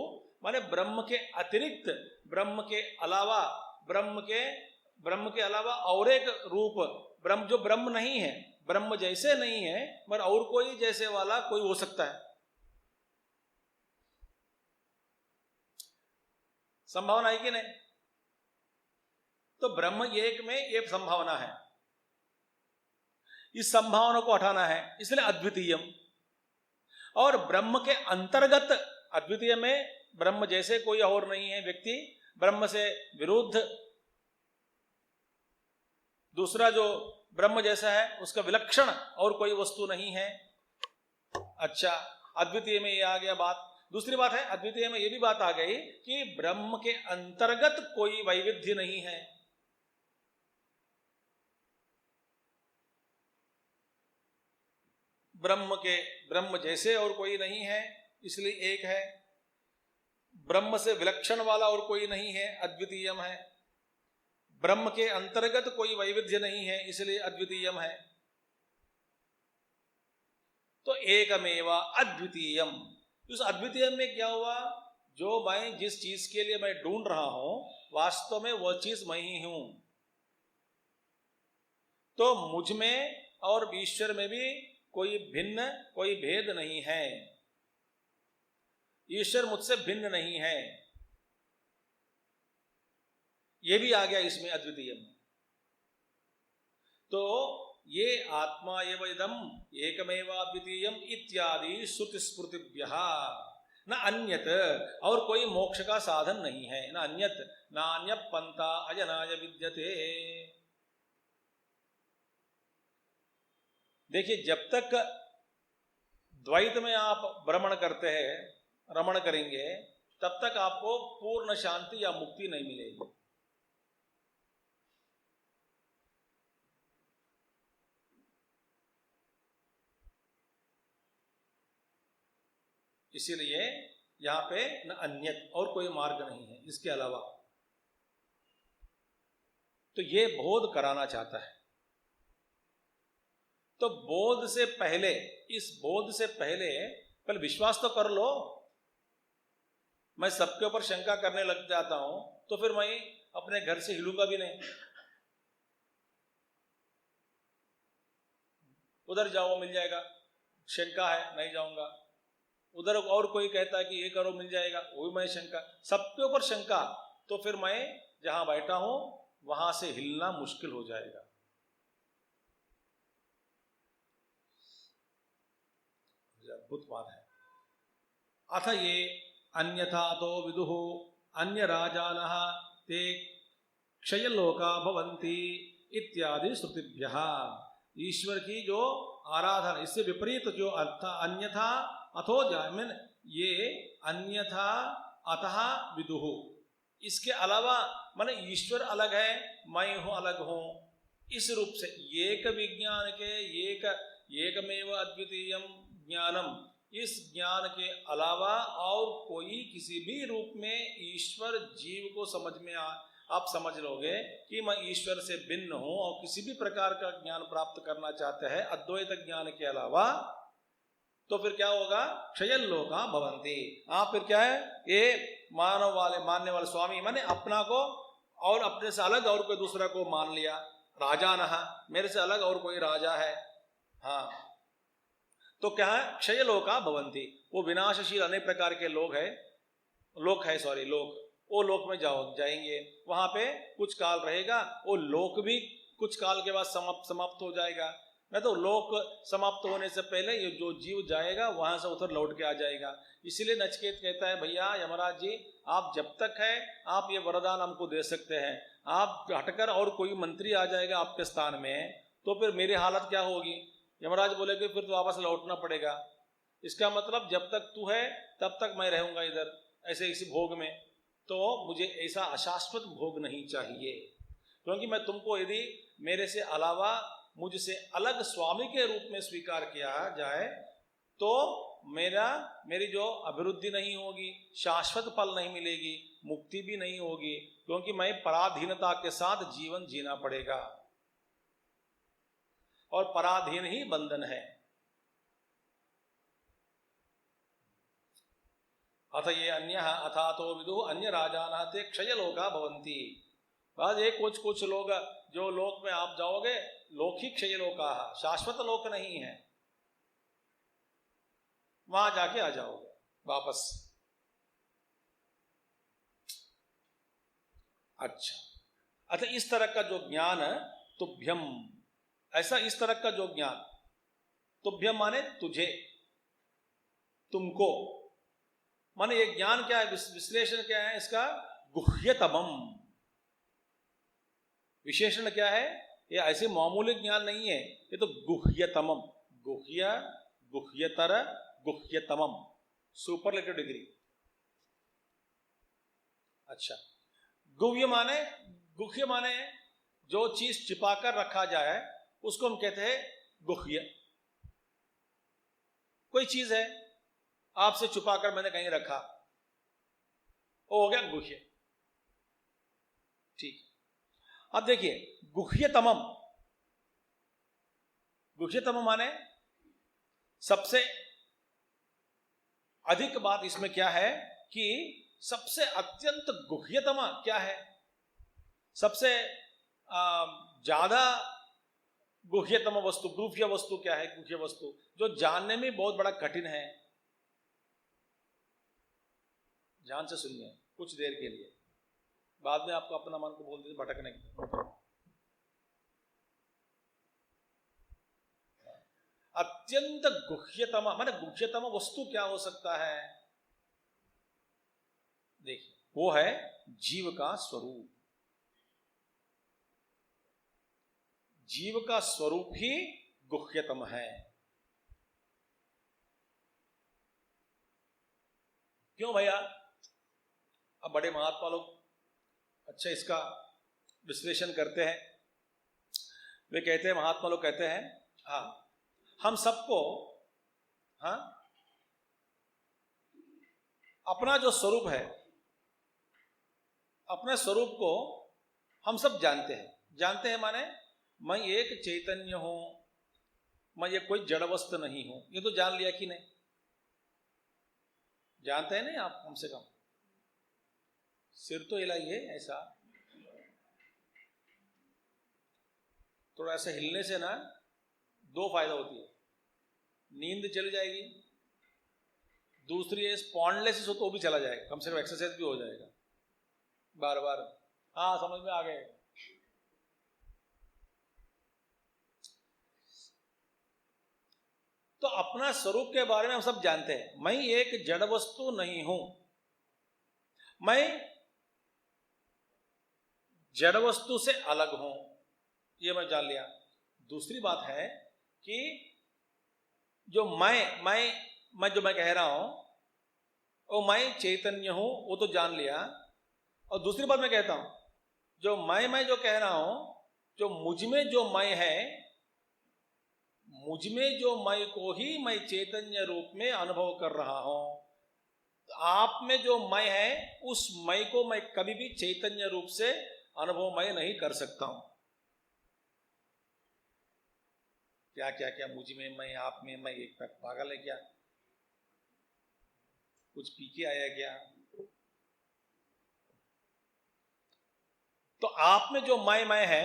A: माने ब्रह्म के अतिरिक्त, ब्रह्म के अलावा, ब्रह्म के अलावा और एक रूप ब्रह्म, जो ब्रह्म नहीं है, ब्रह्म जैसे नहीं है, मगर और कोई जैसे वाला कोई हो सकता है। संभावना है कि नहीं? तो ब्रह्म एक में एक संभावना है, इस संभावना को हटाना है, इसलिए अद्वितीयम। और ब्रह्म के अंतर्गत अद्वितीय में ब्रह्म जैसे कोई और नहीं है व्यक्ति, ब्रह्म से विरुद्ध दूसरा जो ब्रह्म जैसा है उसका विलक्षण और कोई वस्तु नहीं है। अच्छा, अद्वितीय में ये आ गया बात। दूसरी बात है, अद्वितीय में ये भी बात आ गई कि ब्रह्म के अंतर्गत कोई वैविध्य नहीं है। ब्रह्म जैसे और कोई नहीं है, इसलिए एक है। ब्रह्म से विलक्षण वाला और कोई नहीं है, अद्वितीयम है। ब्रह्म के अंतर्गत कोई वैविध्य नहीं है, इसलिए अद्वितीयम है। तो एकमेवा अद्वितीयम। उस अद्वितीयम में क्या हुआ? जो मैं जिस चीज के लिए मैं ढूंढ रहा हूं वास्तव में वह चीज मैं ही हूं। तो मुझ में और ईश्वर में भी कोई भिन्न, कोई भेद नहीं है। ईश्वर मुझसे भिन्न नहीं है। यह भी आ गया इसमें अद्वितीय में। तो ये आत्मा एव इदम एकमेवाद्वितीयम इत्यादि श्रुति स्मृतिभ्यः न अन्यत, और कोई मोक्ष का साधन नहीं है। न अन्यत नान्य पंथा अजनाय विद्यते। देखिए, जब तक द्वैत में आप भ्रमण करते हैं, रमण करेंगे, तब तक आपको पूर्ण शांति या मुक्ति नहीं मिलेगी। इसीलिए यहां पे न अन्यत, और कोई मार्ग नहीं है इसके अलावा। तो ये बोध कराना चाहता है। तो बोध से पहले, इस बोध से पहले विश्वास तो कर लो। मैं सबके ऊपर शंका करने लग जाता हूं तो फिर मैं अपने घर से हिलूंगा भी नहीं। उधर जाओ मिल जाएगा, शंका है नहीं जाऊंगा। उधर और कोई कहता है कि ये करो मिल जाएगा, वो भी मैं शंका, सबके ऊपर शंका। तो फिर मैं जहां बैठा हूं वहां से हिलना मुश्किल हो जाएगा। अद्भुत बात है। अथ ये अन्यथा तो विदुः अन्य राजानः ते क्षयलोका भवन्ति इत्यादि श्रुतिभ्यः। ईश्वर की जो आराधना, इससे विपरीत जो अर्थ अन्यथा अथो जामिन, ये अन्यथा अतः विदुः, इसके अलावा माने ईश्वर अलग है, मैं हूं अलग हूं, इस रूप से एक विज्ञान के एकमेव अद्वितीयम ज्ञानम, इस ज्ञान के अलावा और कोई किसी भी रूप में ईश्वर जीव को समझ में आप समझ लोगे कि मैं ईश्वर से भिन्न हूं और किसी भी प्रकार का ज्ञान प्राप्त करना चाहते हैं अद्वैत ज्ञान के अलावा, तो फिर क्या होगा? क्षयलोका भवन्ति। आप फिर क्या है, ये मानने वाले स्वामी माने अपना को और अपने से अलग और कोई दूसरा को मान लिया। राजा न, मेरे से अलग और कोई राजा है। हाँ, तो क्या है? क्षयलोका भवन्ति, वो विनाशशील अनेक प्रकार के लोग है, वो लोक में जाएंगे। वहां पे कुछ काल रहेगा, वो लोक भी कुछ काल के बाद समाप्त हो जाएगा। नहीं तो लोक समाप्त होने से पहले ये जो जीव जाएगा वहां से उधर लौट के आ जाएगा। इसीलिए नचिकेत कहता है, भैया यमराज जी, आप जब तक है आप ये वरदान हमको दे सकते हैं, आप हटकर और कोई मंत्री आ जाएगा आपके स्थान में तो फिर मेरी हालत क्या होगी? यमराज बोले कि फिर तो वापस लौटना पड़ेगा। इसका मतलब जब तक तू है तब तक मैं रहूंगा इधर ऐसे इसी भोग में। तो मुझे ऐसा अशाश्वत भोग नहीं चाहिए, क्योंकि मैं तुमको यदि मेरे से अलावा मुझसे अलग स्वामी के रूप में स्वीकार किया जाए तो मेरी जो अभिवृद्धि नहीं होगी, शाश्वत फल नहीं मिलेगी, मुक्ति भी नहीं होगी, क्योंकि मैं पराधीनता के साथ जीवन जीना पड़ेगा और पराधीन ही बंधन है। अथ ये अन्य अथा तो विदुः अन्य राजानः ते क्षयलोका भवन्ति। बस ये कुछ लोग जो लोक में आप जाओगे, लोक ही क्षयलोका, शाश्वत लोक नहीं है, वहां जाके आ जाओगे वापस। अच्छा, अतः इस तरह का जो ज्ञान तुभ्यम, ऐसा इस तरह का जो ज्ञान, तुभ्यम माने तुझे, तुमको, माने ये ज्ञान क्या है, विश्लेषण क्या है इसका? गुह्यतमम। विशेषण क्या है? ये ऐसे मामूली ज्ञान नहीं है, ये तो गुह्यतमम, गुह्य, गुह्यतर, गुह्यतमम, सुपरलेटिव डिग्री। अच्छा, गुह्य माने जो चीज छिपाकर रखा जाए उसको हम कहते हैं गुह्य। कोई चीज है आपसे छुपाकर मैंने कहीं रखा, वो हो गया गुह्य। ठीक, अब देखिए गुह्यतमम, गुह्यतमम माने सबसे अधिक बात इसमें क्या है कि सबसे अत्यंत गुह्यतम क्या है, सबसे ज्यादा गुह्यतम वस्तु, गुह्य वस्तु क्या है, गुह्य वस्तु जो जानने में बहुत बड़ा कठिन है। ध्यान से सुनिए कुछ देर के लिए, बाद में आपको अपना मन को बोल दीजिए भटकने की। अत्यंत गुह्यतम माने गुह्यतम वस्तु क्या हो सकता है? देखिए वो है जीव का स्वरूप। जीव का स्वरूप ही गुह्यतम है। क्यों भैया? अब बड़े महात्मा लोग अच्छा इसका विश्लेषण करते हैं। वे कहते हैं, महात्मा लोग कहते हैं, हाँ हम सबको, हाँ अपना जो स्वरूप है, अपने स्वरूप को हम सब जानते हैं। जानते हैं माने मैं एक चैतन्य हूं, मैं ये कोई जड़ वस्तु नहीं हूं, ये तो जान लिया कि नहीं? जानते हैं नहीं आप? कम से कम सिर तो हिलाइए, ऐसा थोड़ा ऐसा हिलने से ना दो फायदा होती है, नींद चली जाएगी, दूसरी है स्पॉन्डलाइसिस हो तो वो भी चला जाएगा, कम से कम एक्सरसाइज भी हो जाएगा बार बार। हाँ समझ में आ गए। तो अपना स्वरूप के बारे में हम सब जानते हैं, मैं एक जड़ वस्तु नहीं हूं, मैं जड़ वस्तु से अलग हूं, ये मैं जान लिया। दूसरी बात है कि जो मैं जो मैं कह रहा हूं वो मैं चैतन्य हूं, वो तो जान लिया। और दूसरी बात मैं कहता हूं, जो मैं जो कह रहा हूं, जो मुझ में जो मैं है, मुझ में जो मैं को ही मैं चैतन्य रूप में अनुभव कर रहा हूं। आप में जो मैं है, उस मैं को मैं कभी भी चैतन्य रूप से अनुभव मैं नहीं कर सकता हूं। क्या क्या क्या मुझ में मैं, आप में मैं, एक पागल है क्या? कुछ पी के आया क्या? तो आप में जो मैं है,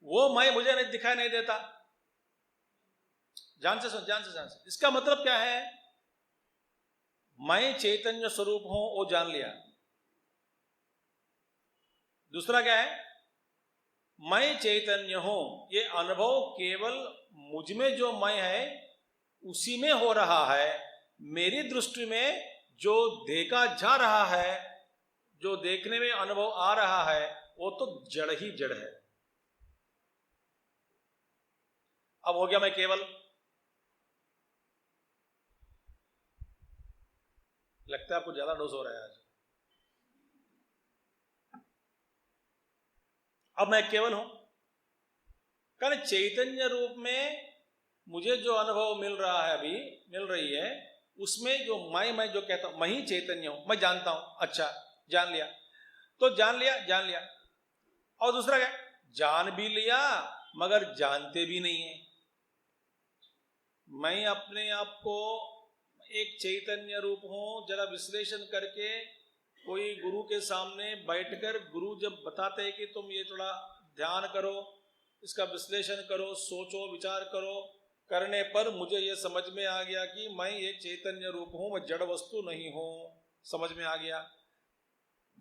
A: वो मैं मुझे नहीं दिखाई नहीं देता। जान से सुन, जान से। इसका मतलब क्या है? मैं चैतन्य स्वरूप हूं, वो जान लिया। दूसरा क्या है? मैं चैतन्य हूं, ये अनुभव केवल मुझ में जो मैं है उसी में हो रहा है। मेरी दृष्टि में जो देखा जा रहा है, जो देखने में अनुभव आ रहा है, वो तो जड़ ही जड़ है। अब हो गया मैं केवल। लगता है आपको ज्यादा डोज हो रहा है आज। अब मैं केवल हूं, कारण चैतन्य रूप में मुझे जो अनुभव मिल रहा है, अभी मिल रही है, उसमें जो मैं जो कहता हूं, मैं ही चैतन्य हूं, मैं जानता हूं। अच्छा जान लिया, तो जान लिया। और दूसरा क्या? जान भी लिया मगर जानते भी नहीं है। मैं अपने आप को एक चैतन्य रूप हूं, जरा विश्लेषण करके कोई गुरु के सामने बैठकर गुरु जब बताते हैं कि तुम ये थोड़ा ध्यान करो, इसका विश्लेषण करो, सोचो, विचार करो, करने पर मुझे ये समझ में आ गया कि मैं एक चैतन्य रूप हूं, मैं जड़ वस्तु नहीं हूं। समझ में आ गया।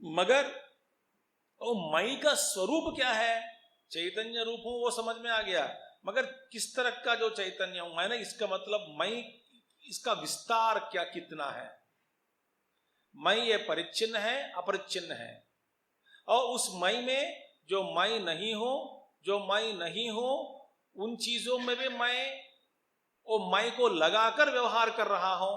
A: मगर वो मैं का स्वरूप क्या है? चैतन्य रूप हूं, वो समझ में आ गया, मगर किस तरह का जो चैतन्य हूं मैं ना, इसका मतलब मैं, इसका विस्तार क्या कितना है? मैं ये परिच्छिन्न है, अपरिच्छिन्न है। और उस मैं में जो मैं नहीं हूं, उन चीजों में भी मैं वो मैं को लगाकर व्यवहार कर रहा हूं।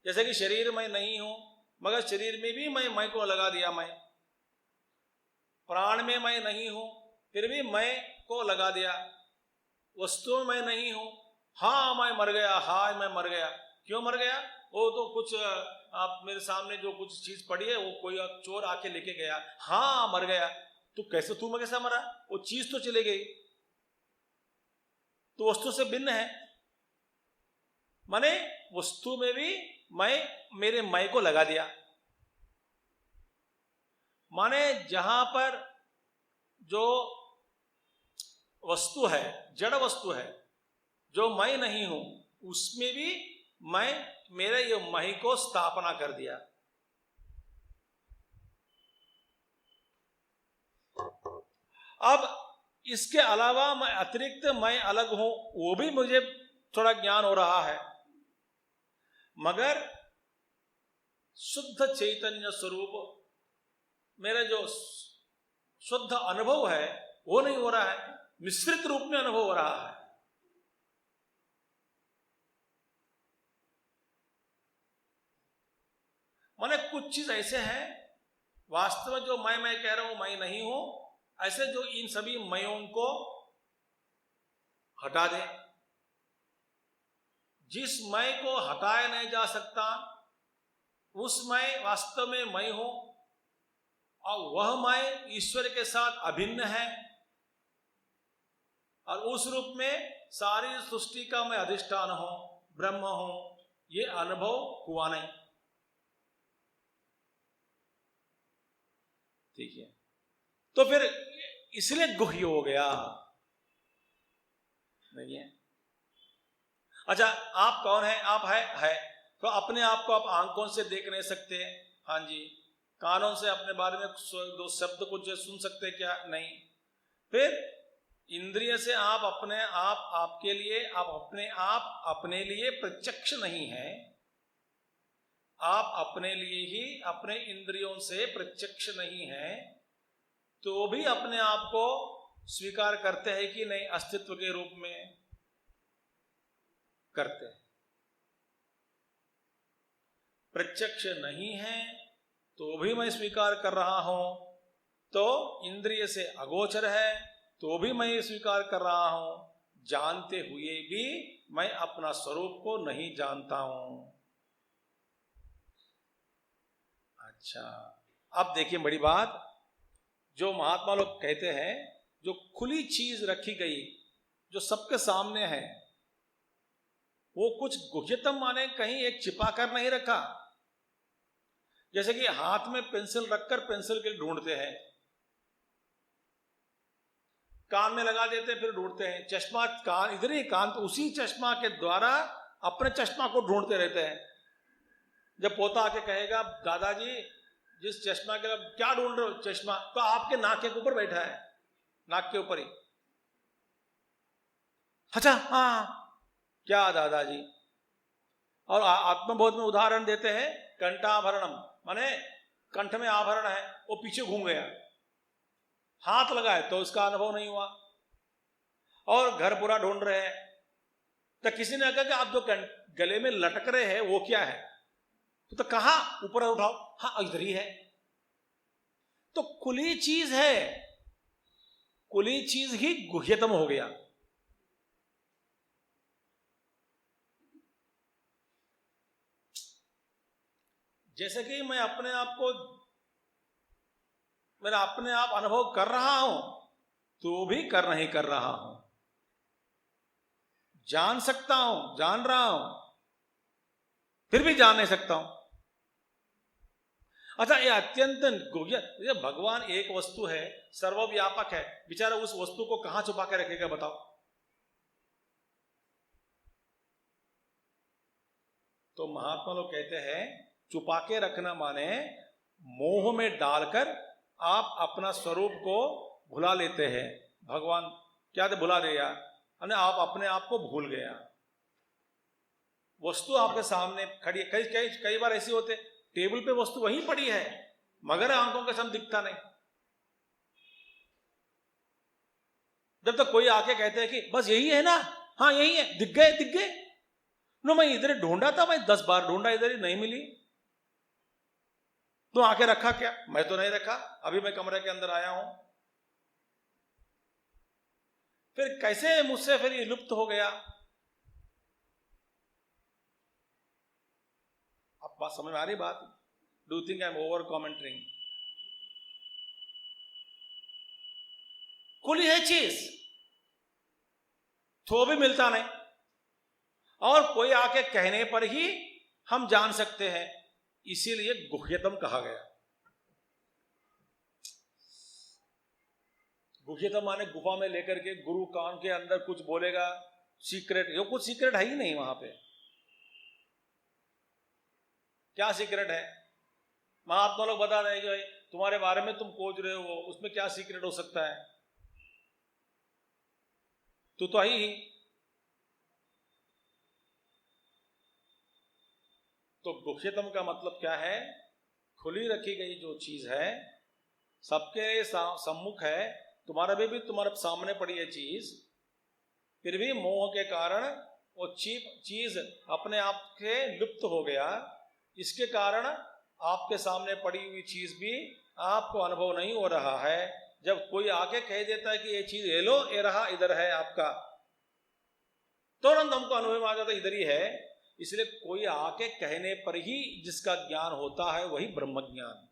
A: जैसे कि शरीर में नहीं हूं, मगर शरीर में भी मैं को लगा दिया। मैं प्राण में मैं नहीं हूं, फिर भी मैं को लगा दिया। वस्तु में मैं नहीं हूं, हाँ मैं मर गया, हाँ मैं मर गया, क्यों मर गया? वो तो कुछ आप मेरे सामने जो कुछ चीज पड़ी है वो कोई चोर आके लेके गया। हाँ मर गया। तो कैसे तू कैसा मरा? वो चीज तो चली गई, तो वस्तु से भिन्न है। माने वस्तु में भी मैं मेरे मैं को लगा दिया। माने जहां पर जो वस्तु है, जड़ वस्तु है, जो मैं नहीं हूं, उसमें भी मैं मेरे ये मैं को स्थापना कर दिया। अब इसके अलावा मैं अतिरिक्त मैं अलग हूं, वो भी मुझे थोड़ा ज्ञान हो रहा है, मगर शुद्ध चैतन्य स्वरूप मेरा जो शुद्ध अनुभव है वो नहीं हो रहा है, मिश्रित रूप में अनुभव हो रहा है। माने कुछ चीज ऐसे हैं वास्तव में जो मैं कह रहा हूं मैं नहीं हूं, ऐसे जो इन सभी मयों को हटा दे। जिस मैं को हटाया नहीं जा सकता उस मैं वास्तव में मैं हूं, और वह मैं ईश्वर के साथ अभिन्न है, और उस रूप में सारी सृष्टि का मैं अधिष्ठान हूं, ब्रह्म हूं। ये अनुभव हुआ नहीं। ठीक है, तो फिर इसलिए गुह्य हो गया नहीं है। अच्छा, आप कौन है? आप है तो अपने आप को आप आंखों से देख नहीं सकते, हाँ जी। कानों से अपने बारे में दो शब्द कुछ सुन सकते क्या? नहीं। फिर इंद्रिय से आप अपने आप आपके लिए, आप अपने आप अपने लिए प्रत्यक्ष नहीं है। आप अपने लिए ही अपने इंद्रियों से प्रत्यक्ष नहीं है, तो भी अपने आप को स्वीकार करते हैं कि नहीं? अस्तित्व के रूप में करते हैं। प्रत्यक्ष नहीं है तो भी मैं स्वीकार कर रहा हूं, तो इंद्रिय से अगोचर है तो भी मैं स्वीकार कर रहा हूं, जानते हुए भी मैं अपना स्वरूप को नहीं जानता हूं। अच्छा, अब देखिए बड़ी बात, जो महात्मा लोग कहते हैं जो खुली चीज रखी गई, जो सबके सामने है, वो कुछ गुह्यतम माने कहीं एक छिपा कर नहीं रखा। जैसे कि हाथ में पेंसिल रखकर पेंसिल के लिए ढूंढते हैं, कान में लगा देते फिर ढूंढते हैं, चश्मा कान इधर ही कान, तो उसी चश्मा के द्वारा अपने चश्मा को ढूंढते रहते हैं। जब पोता आके कहेगा दादाजी जिस चश्मा के लिए क्या ढूंढ रहे हो? चश्मा। तो आपके नाक के ऊपर बैठा है, नाक के ऊपर ही। अच्छा हाँ, क्या दादाजी? और आत्मबोध में उदाहरण देते हैं, कंठाभरणम, माने कंठ में आभरण है, वो पीछे घूम गया, हाथ लगाए तो उसका अनुभव नहीं हुआ। और घर पूरा ढूंढ रहे हैं, तो किसी ने कहा कि आप जो गले में लटक रहे हैं वो क्या है? तो कहा ऊपर उठाओ, हाँ इधर ही है। तो खुली चीज है, खुली चीज ही गुह्यतम हो गया। जैसे कि मैं अपने आप को, मेरा अपने आप अनुभव कर रहा हूं तो भी कर नहीं कर रहा हूं, जान सकता हूं, जान रहा हूं, फिर भी जान नहीं सकता हूं। अच्छा, ये अत्यंत गुह्य, ये भगवान एक वस्तु है, सर्वव्यापक है, बेचारा उस वस्तु को कहां छुपा के रखेगा बताओ? तो महात्मा लोग कहते हैं छुपा के रखना माने मोह में डालकर आप अपना स्वरूप को भुला लेते हैं। भगवान क्या थे? भुला दिया, आप अपने आप को भूल गया। वस्तु आपके सामने खड़ी है, कई कई कई बार ऐसी होते, टेबल पे वस्तु वहीं पड़ी है मगर आंखों के सामने दिखता नहीं। जब तक कोई आके कहते हैं कि बस यही है ना, हाँ यही है, दिख गए दिख गए। नो, मैं इधर ढूंढा था, मैं 10 बार ढूंढा, इधर ही नहीं मिली। तो आके रखा क्या? मैं तो नहीं रखा, अभी मैं कमरे के अंदर आया हूं। फिर कैसे मुझसे फिर ये लुप्त हो गया? बात समझ में आ रही बात? Do think I am over commentating? खुली है चीज तो भी मिलता नहीं, और कोई आके कहने पर ही हम जान सकते हैं, इसीलिए गुह्यतम कहा गया। गुह्यतम माने गुफा में लेकर के गुरु कान के अंदर कुछ बोलेगा, सीक्रेट। ये कुछ सीक्रेट है ही नहीं वहां पे। क्या सीक्रेट है? महात्मा लोग बता रहे जो है तुम्हारे बारे में तुम खोज रहे हो, उसमें क्या सीक्रेट हो सकता है? तू तो ही। तो गुह्यतम का मतलब क्या है? खुली रखी गई जो चीज है, सबके सम्मुख है, तुम्हारे भी तुम्हारे सामने पड़ी है चीज, फिर भी मोह के कारण वो चीज अपने आप के लुप्त हो गया। इसके कारण आपके सामने पड़ी हुई चीज भी आपको अनुभव नहीं हो रहा है। जब कोई आके कह देता है कि ये चीज ये लो, ये रहा, इधर है आपका, तुरंत हमको अनुभव आ जाता है इधर ही है। इसलिए कोई आके कहने पर ही जिसका ज्ञान होता है वही ब्रह्म ज्ञान।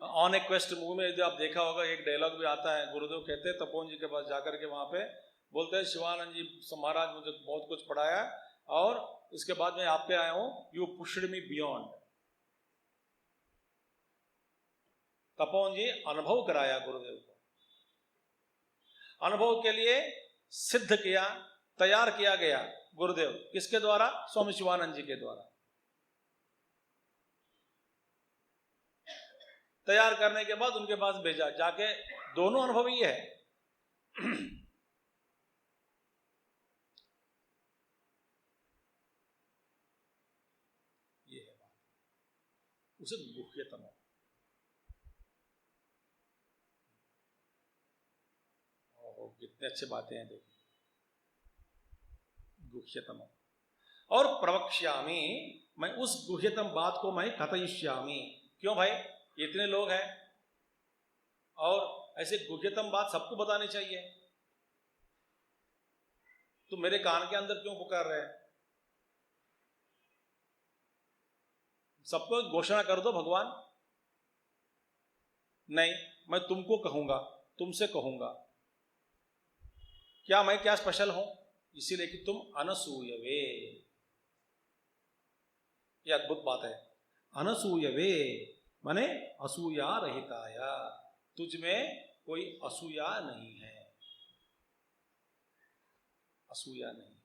A: ऑन ए क्वेस्ट मूवी में जो आप देखा होगा, एक डायलॉग भी आता है, गुरुदेव कहते हैं तपोवन जी के पास जाकर के वहां पे बोलते हैं, शिवानंद जी महाराज मुझे बहुत कुछ पढ़ाया और इसके बाद मैं आप पे आया हूं, you pushed me beyond. Tapovan ji अनुभव कराया गुरुदेव को, अनुभव के लिए सिद्ध किया, तैयार किया गया गुरुदेव किसके द्वारा? स्वामी शिवानंद जी के द्वारा। तैयार करने के बाद उनके पास भेजा, जाके दोनों अनुभव ही है। ये है बात, उसे गुह्यतम। कितने अच्छे बातें हैं देखिए, गुह्यतम। और प्रवक्ष्यामि, मैं उस गुह्यतम बात को मैं कथयिष्यामि। क्यों भाई? इतने लोग हैं और ऐसे गुह्यतम बात सबको बतानी चाहिए, तो मेरे कान के अंदर क्यों पुकार रहे हैं? सबको घोषणा कर दो भगवान। नहीं, मैं तुमको कहूंगा, तुमसे कहूंगा। क्या मैं क्या स्पेशल हूं? इसीलिए कि तुम अनसूयवे। यह अद्भुत बात है। अनसूयवे माने असूया रहिताया, तुझ में कोई असूया नहीं है, असूया नहीं,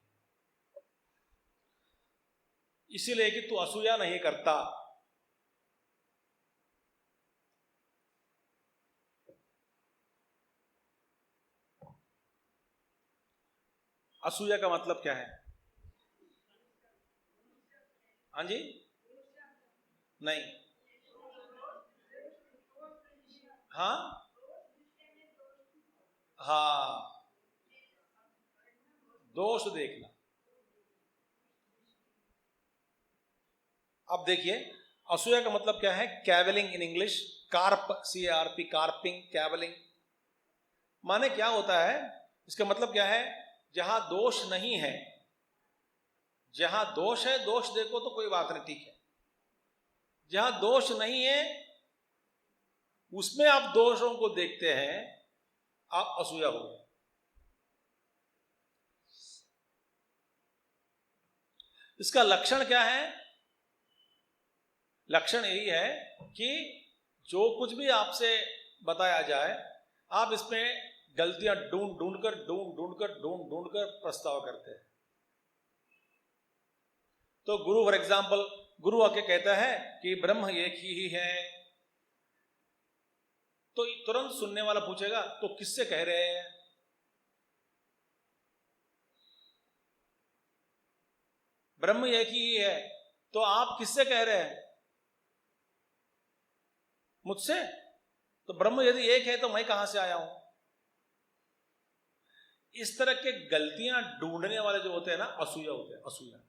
A: इसीलिए कि तू असूया नहीं करता। असूया का मतलब क्या है? हाँ जी, नहीं, हाँ हाँ, दोष देखना। अब देखिए, असूया का मतलब क्या है? कैवलिंग in English, carp, CARP, carping, कैवलिंग। माने क्या होता है? इसका मतलब क्या है? जहां दोष नहीं है, जहां दोष है, दोष देखो तो कोई बात नहीं, ठीक है। जहां दोष नहीं है उसमें आप दोषों को देखते हैं, आप असूया हो गए। इसका लक्षण क्या है? लक्षण यही है कि जो कुछ भी आपसे बताया जाए, आप इसमें गलतियां ढूंढ ढूंढ कर प्रस्ताव करते हैं। तो गुरु फॉर एग्जाम्पल, गुरु आके कहता है कि ब्रह्म एक ही है, तो तुरंत सुनने वाला पूछेगा तो किससे कह रहे हैं? ब्रह्म एक ही है तो आप किससे कह रहे हैं? मुझसे। तो ब्रह्म यदि एक है तो मैं कहां से आया हूं? इस तरह के गलतियां ढूंढने वाले जो होते हैं ना, असूया होते हैं, असूया।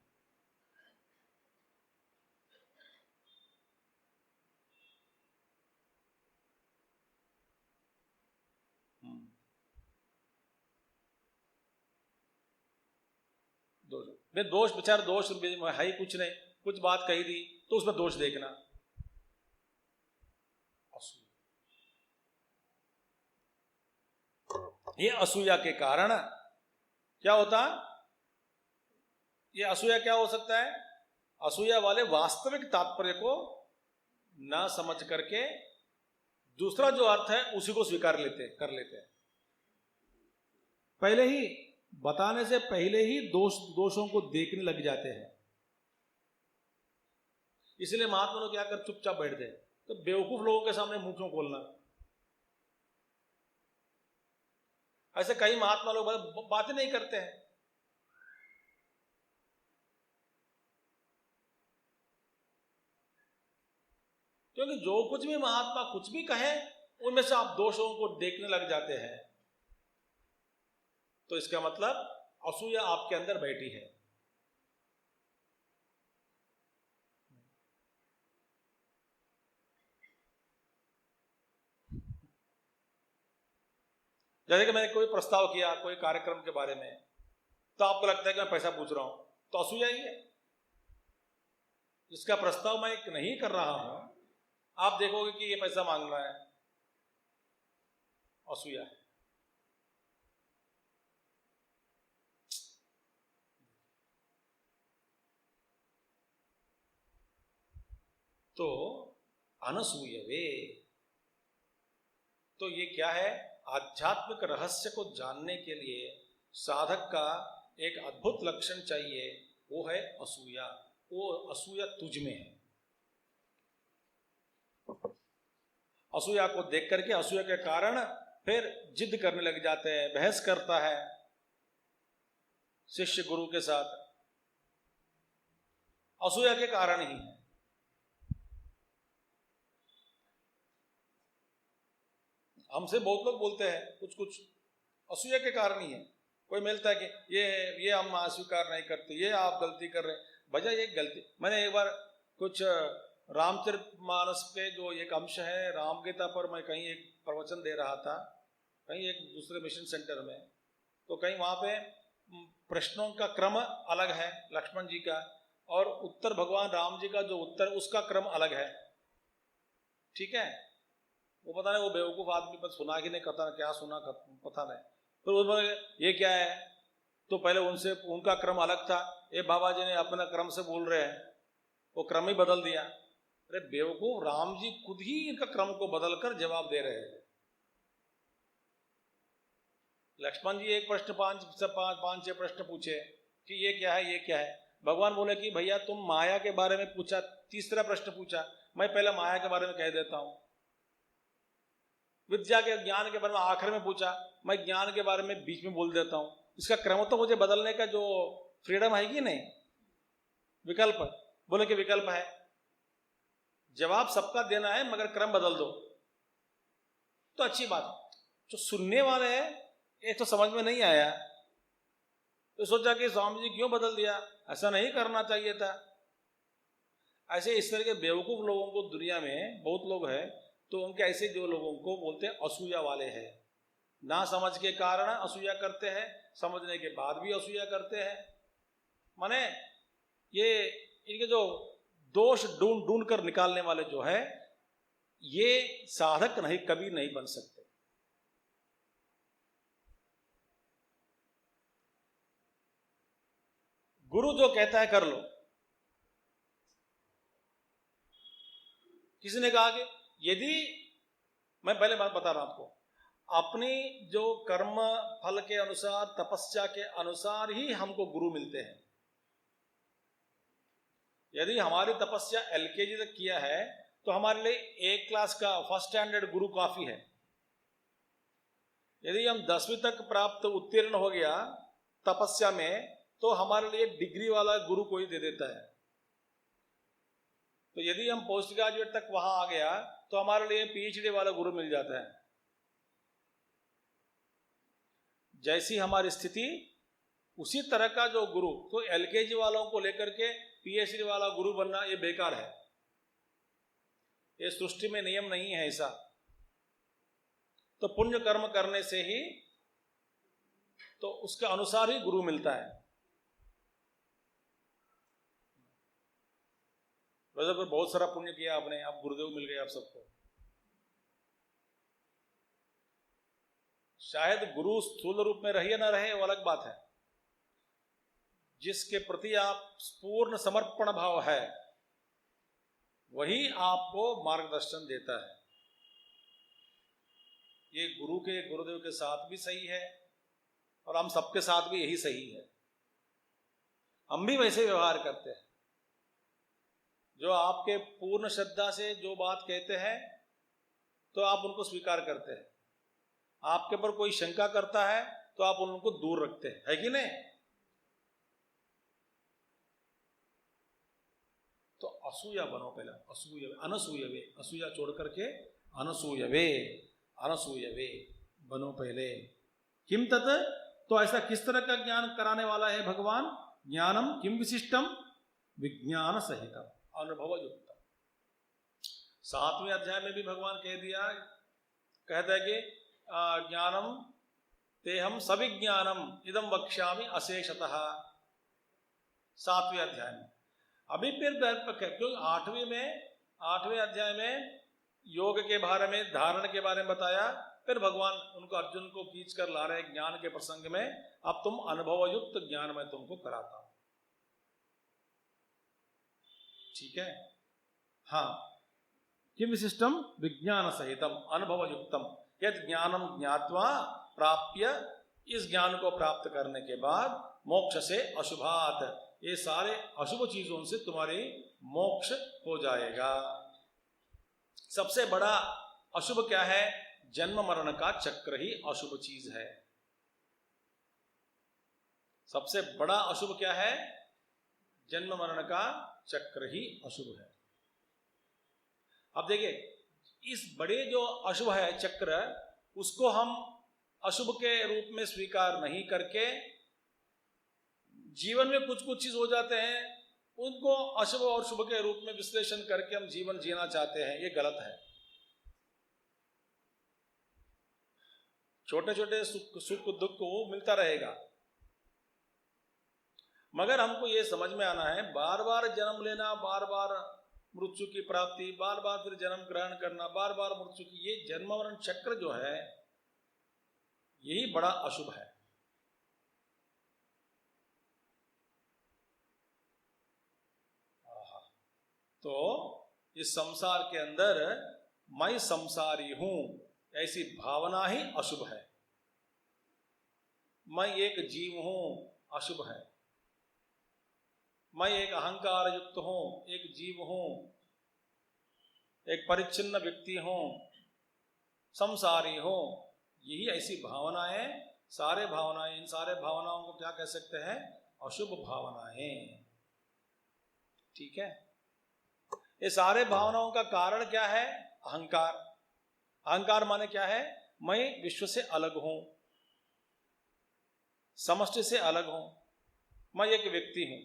A: भाई दोष बेचारा दोष है ही कुछ नहीं, कुछ बात कही दी तो उसमें दोष देखना। ये असूया के कारण क्या होता, ये असूया क्या हो सकता है, असूया वाले वास्तविक तात्पर्य को ना समझ करके दूसरा जो अर्थ है उसी को स्वीकार कर लेते हैं। पहले ही बताने से पहले ही दोषों को देखने लग जाते हैं। इसलिए महात्मा लोग क्या कर चुपचाप बैठते हैं। तो बेवकूफ लोगों के सामने मुंह क्यों खोलना। ऐसे कई महात्मा लोग बातें नहीं करते हैं। क्योंकि जो कुछ भी महात्मा कुछ भी कहे उनमें से आप दोषों को देखने लग जाते हैं, तो इसका मतलब असूया आपके अंदर बैठी है। जैसे कि मैंने कोई प्रस्ताव किया कोई कार्यक्रम के बारे में, तो आपको लगता है कि मैं पैसा पूछ रहा हूं, तो असूया ही है। जिसका प्रस्ताव मैं नहीं कर रहा हूं, आप देखोगे कि ये पैसा मांग रहा है, असूया है। तो अनसूयवे, तो ये क्या है, आध्यात्मिक रहस्य को जानने के लिए साधक का एक अद्भुत लक्षण चाहिए, वो है असूया। वो असूया तुझ में है। असूया को देख करके, असूया के कारण फिर जिद करने लग जाते हैं, बहस करता है शिष्य गुरु के साथ, असूया के कारण ही है। हमसे बहुत लोग बोलते हैं कुछ कुछ असूया के कारण ही है। कोई मिलता है कि ये हम अस्वीकार नहीं करते, ये आप गलती कर रहे हैं। भैया ये गलती, मैंने एक बार कुछ रामचरितमानस के जो एक अंश है राम गीता पर, मैं कहीं एक प्रवचन दे रहा था, कहीं एक दूसरे मिशन सेंटर में, तो कहीं वहाँ पे प्रश्नों का क्रम अलग है लक्ष्मण जी का, और उत्तर भगवान राम जी का जो उत्तर उसका क्रम अलग है। ठीक है, वो पता नहीं वो बेवकूफ़ आदमी पर सुना कि नहीं, कथा क्या सुना पता नहीं। फिर उन्होंने ये क्या है, तो पहले उनसे उनका क्रम अलग था, ये बाबा जी ने अपना क्रम से बोल रहे हैं, वो क्रम ही बदल दिया। अरे बेवकूफ, राम जी खुद ही इनका क्रम को बदलकर जवाब दे रहे हैं। लक्ष्मण जी एक प्रश्न पांच छह प्रश्न पूछे कि ये क्या है, ये क्या है। भगवान बोले कि भैया तुम माया के बारे में पूछा, तीसरा प्रश्न पूछा, मैं पहले माया के बारे में कह देता हूं। विद्या के ज्ञान के बारे में आखिर में पूछा, मैं ज्ञान के बारे में बीच में बोल देता हूं। इसका क्रम तो मुझे बदलने का जो फ्रीडम है कि नहीं, विकल्प, बोले कि विकल्प है, जवाब सबका देना है मगर क्रम बदल दो, तो अच्छी बात। जो सुनने वाले हैं ये तो समझ में नहीं आया, तो सोचा कि स्वामी जी क्यों बदल दिया, ऐसा नहीं करना चाहिए था। ऐसे इस तरह के बेवकूफ लोगों को दुनिया में बहुत लोग हैं, तो उनके ऐसे जो लोगों को बोलते हैं असूया वाले हैं। ना समझ के कारण असूया करते हैं, समझने के बाद भी असूया करते हैं। माने ये इनके जो दोष ढूंढ कर निकालने वाले जो है, ये साधक नहीं, कभी नहीं बन सकते। गुरु जो कहता है कर लो। किसी ने कहा कि यदि, मैं पहले बात बता रहा हूं आपको, अपनी जो कर्म फल के अनुसार, तपस्या के अनुसार ही हमको गुरु मिलते हैं। यदि हमारी तपस्या एलकेजी तक किया है तो हमारे लिए एक क्लास का फर्स्ट स्टैंडर्ड गुरु काफी है। यदि हम 10वीं तक प्राप्त उत्तीर्ण हो गया तपस्या में, तो हमारे लिए डिग्री वाला गुरु कोई दे देता है। तो यदि हम पोस्ट ग्रेजुएट तक वहां आ गया तो हमारे लिए पीएचडी वाला गुरु मिल जाता है। जैसी हमारी स्थिति उसी तरह का जो गुरु। तो एलकेजी वालों को लेकर के पीएचडी वाला गुरु बनना ये बेकार है, ये सृष्टि में नियम नहीं है ऐसा। तो पुण्य कर्म करने से ही, तो उसके अनुसार ही गुरु मिलता है। वैसे फिर बहुत सारा पुण्य किया आपने, आप गुरुदेव मिल गए आप सबको। शायद गुरु स्थूल रूप में रहे ना रहे वो अलग बात है, जिसके प्रति आप पूर्ण समर्पण भाव है वही आपको मार्गदर्शन देता है। ये गुरु के गुरुदेव के साथ भी सही है और हम सबके साथ भी यही सही है। हम भी वैसे व्यवहार करते हैं। जो आपके पूर्ण श्रद्धा से जो बात कहते हैं तो आप उनको स्वीकार करते हैं, आपके ऊपर कोई शंका करता है तो आप उनको दूर रखते हैं, है कि नहीं? तो असूया बनो पहले, असूयवे, अनसूयवे, असूया छोड़ करके अनसूयवे, अनसूयवे बनो पहले। किम तत्, तो ऐसा किस तरह का ज्ञान कराने वाला है भगवान? ज्ञानम किम विशिष्टम, विज्ञान सहितम, अनुभव युक्त। 7वें अध्याय में भी भगवान कह दिया, कहता है कि ज्ञानम तेहम सविज्ञानम इदम वक्ष्यामि अशेषतः, 7वें अध्याय में। अभी फिर क्योंकि 8वें अध्याय में योग के बारे में, धारण के बारे में बताया, फिर भगवान उनको, अर्जुन को खींच कर ला रहे ज्ञान के प्रसंग में। अब तुम अनुभव युक्त ज्ञान मैं तुमको कराता हूं, ठीक है? हाँ, किम विशिष्टम विज्ञान सहितम अनुभव युक्तम, यद ज्ञानम ज्ञात्वा प्राप्य, इस ज्ञान को प्राप्त करने के बाद मोक्ष से अशुभात, ये सारे अशुभ चीजों से तुम्हारी मोक्ष हो जाएगा। सबसे बड़ा अशुभ क्या है? जन्म मरण का चक्र ही अशुभ चीज है। सबसे बड़ा अशुभ क्या है? जन्म मरण का चक्र ही अशुभ है। अब देखिए, इस बड़े जो अशुभ है चक्र, उसको हम अशुभ के रूप में स्वीकार नहीं करके, जीवन में कुछ कुछ चीज हो जाते हैं उनको अशुभ और शुभ के रूप में विश्लेषण करके हम जीवन जीना चाहते हैं, ये गलत है। छोटे छोटे सुख दुख को मिलता रहेगा, मगर हमको ये समझ में आना है, बार बार जन्म लेना, बार बार मृत्यु की प्राप्ति, बार बार फिर जन्म ग्रहण करना, बार बार मृत्यु की, ये जन्म मरण चक्र जो है यही बड़ा अशुभ है। तो इस संसार के अंदर मैं संसारी हूं, ऐसी भावना ही अशुभ है। मैं एक जीव हूं, अशुभ है। मैं एक अहंकार युक्त हूं, एक जीव हूं, एक परिच्छिन्न व्यक्ति हूं, संसारी हूं, यही ऐसी भावनाएं, सारे भावनाएं, इन सारे भावनाओं को क्या कह सकते हैं? अशुभ भावनाएं, ठीक है? ये सारे भावनाओं का कारण क्या है? अहंकार। अहंकार माने क्या है? मैं विश्व से अलग हूं, समष्टि से अलग हूं, मैं एक व्यक्ति हूं।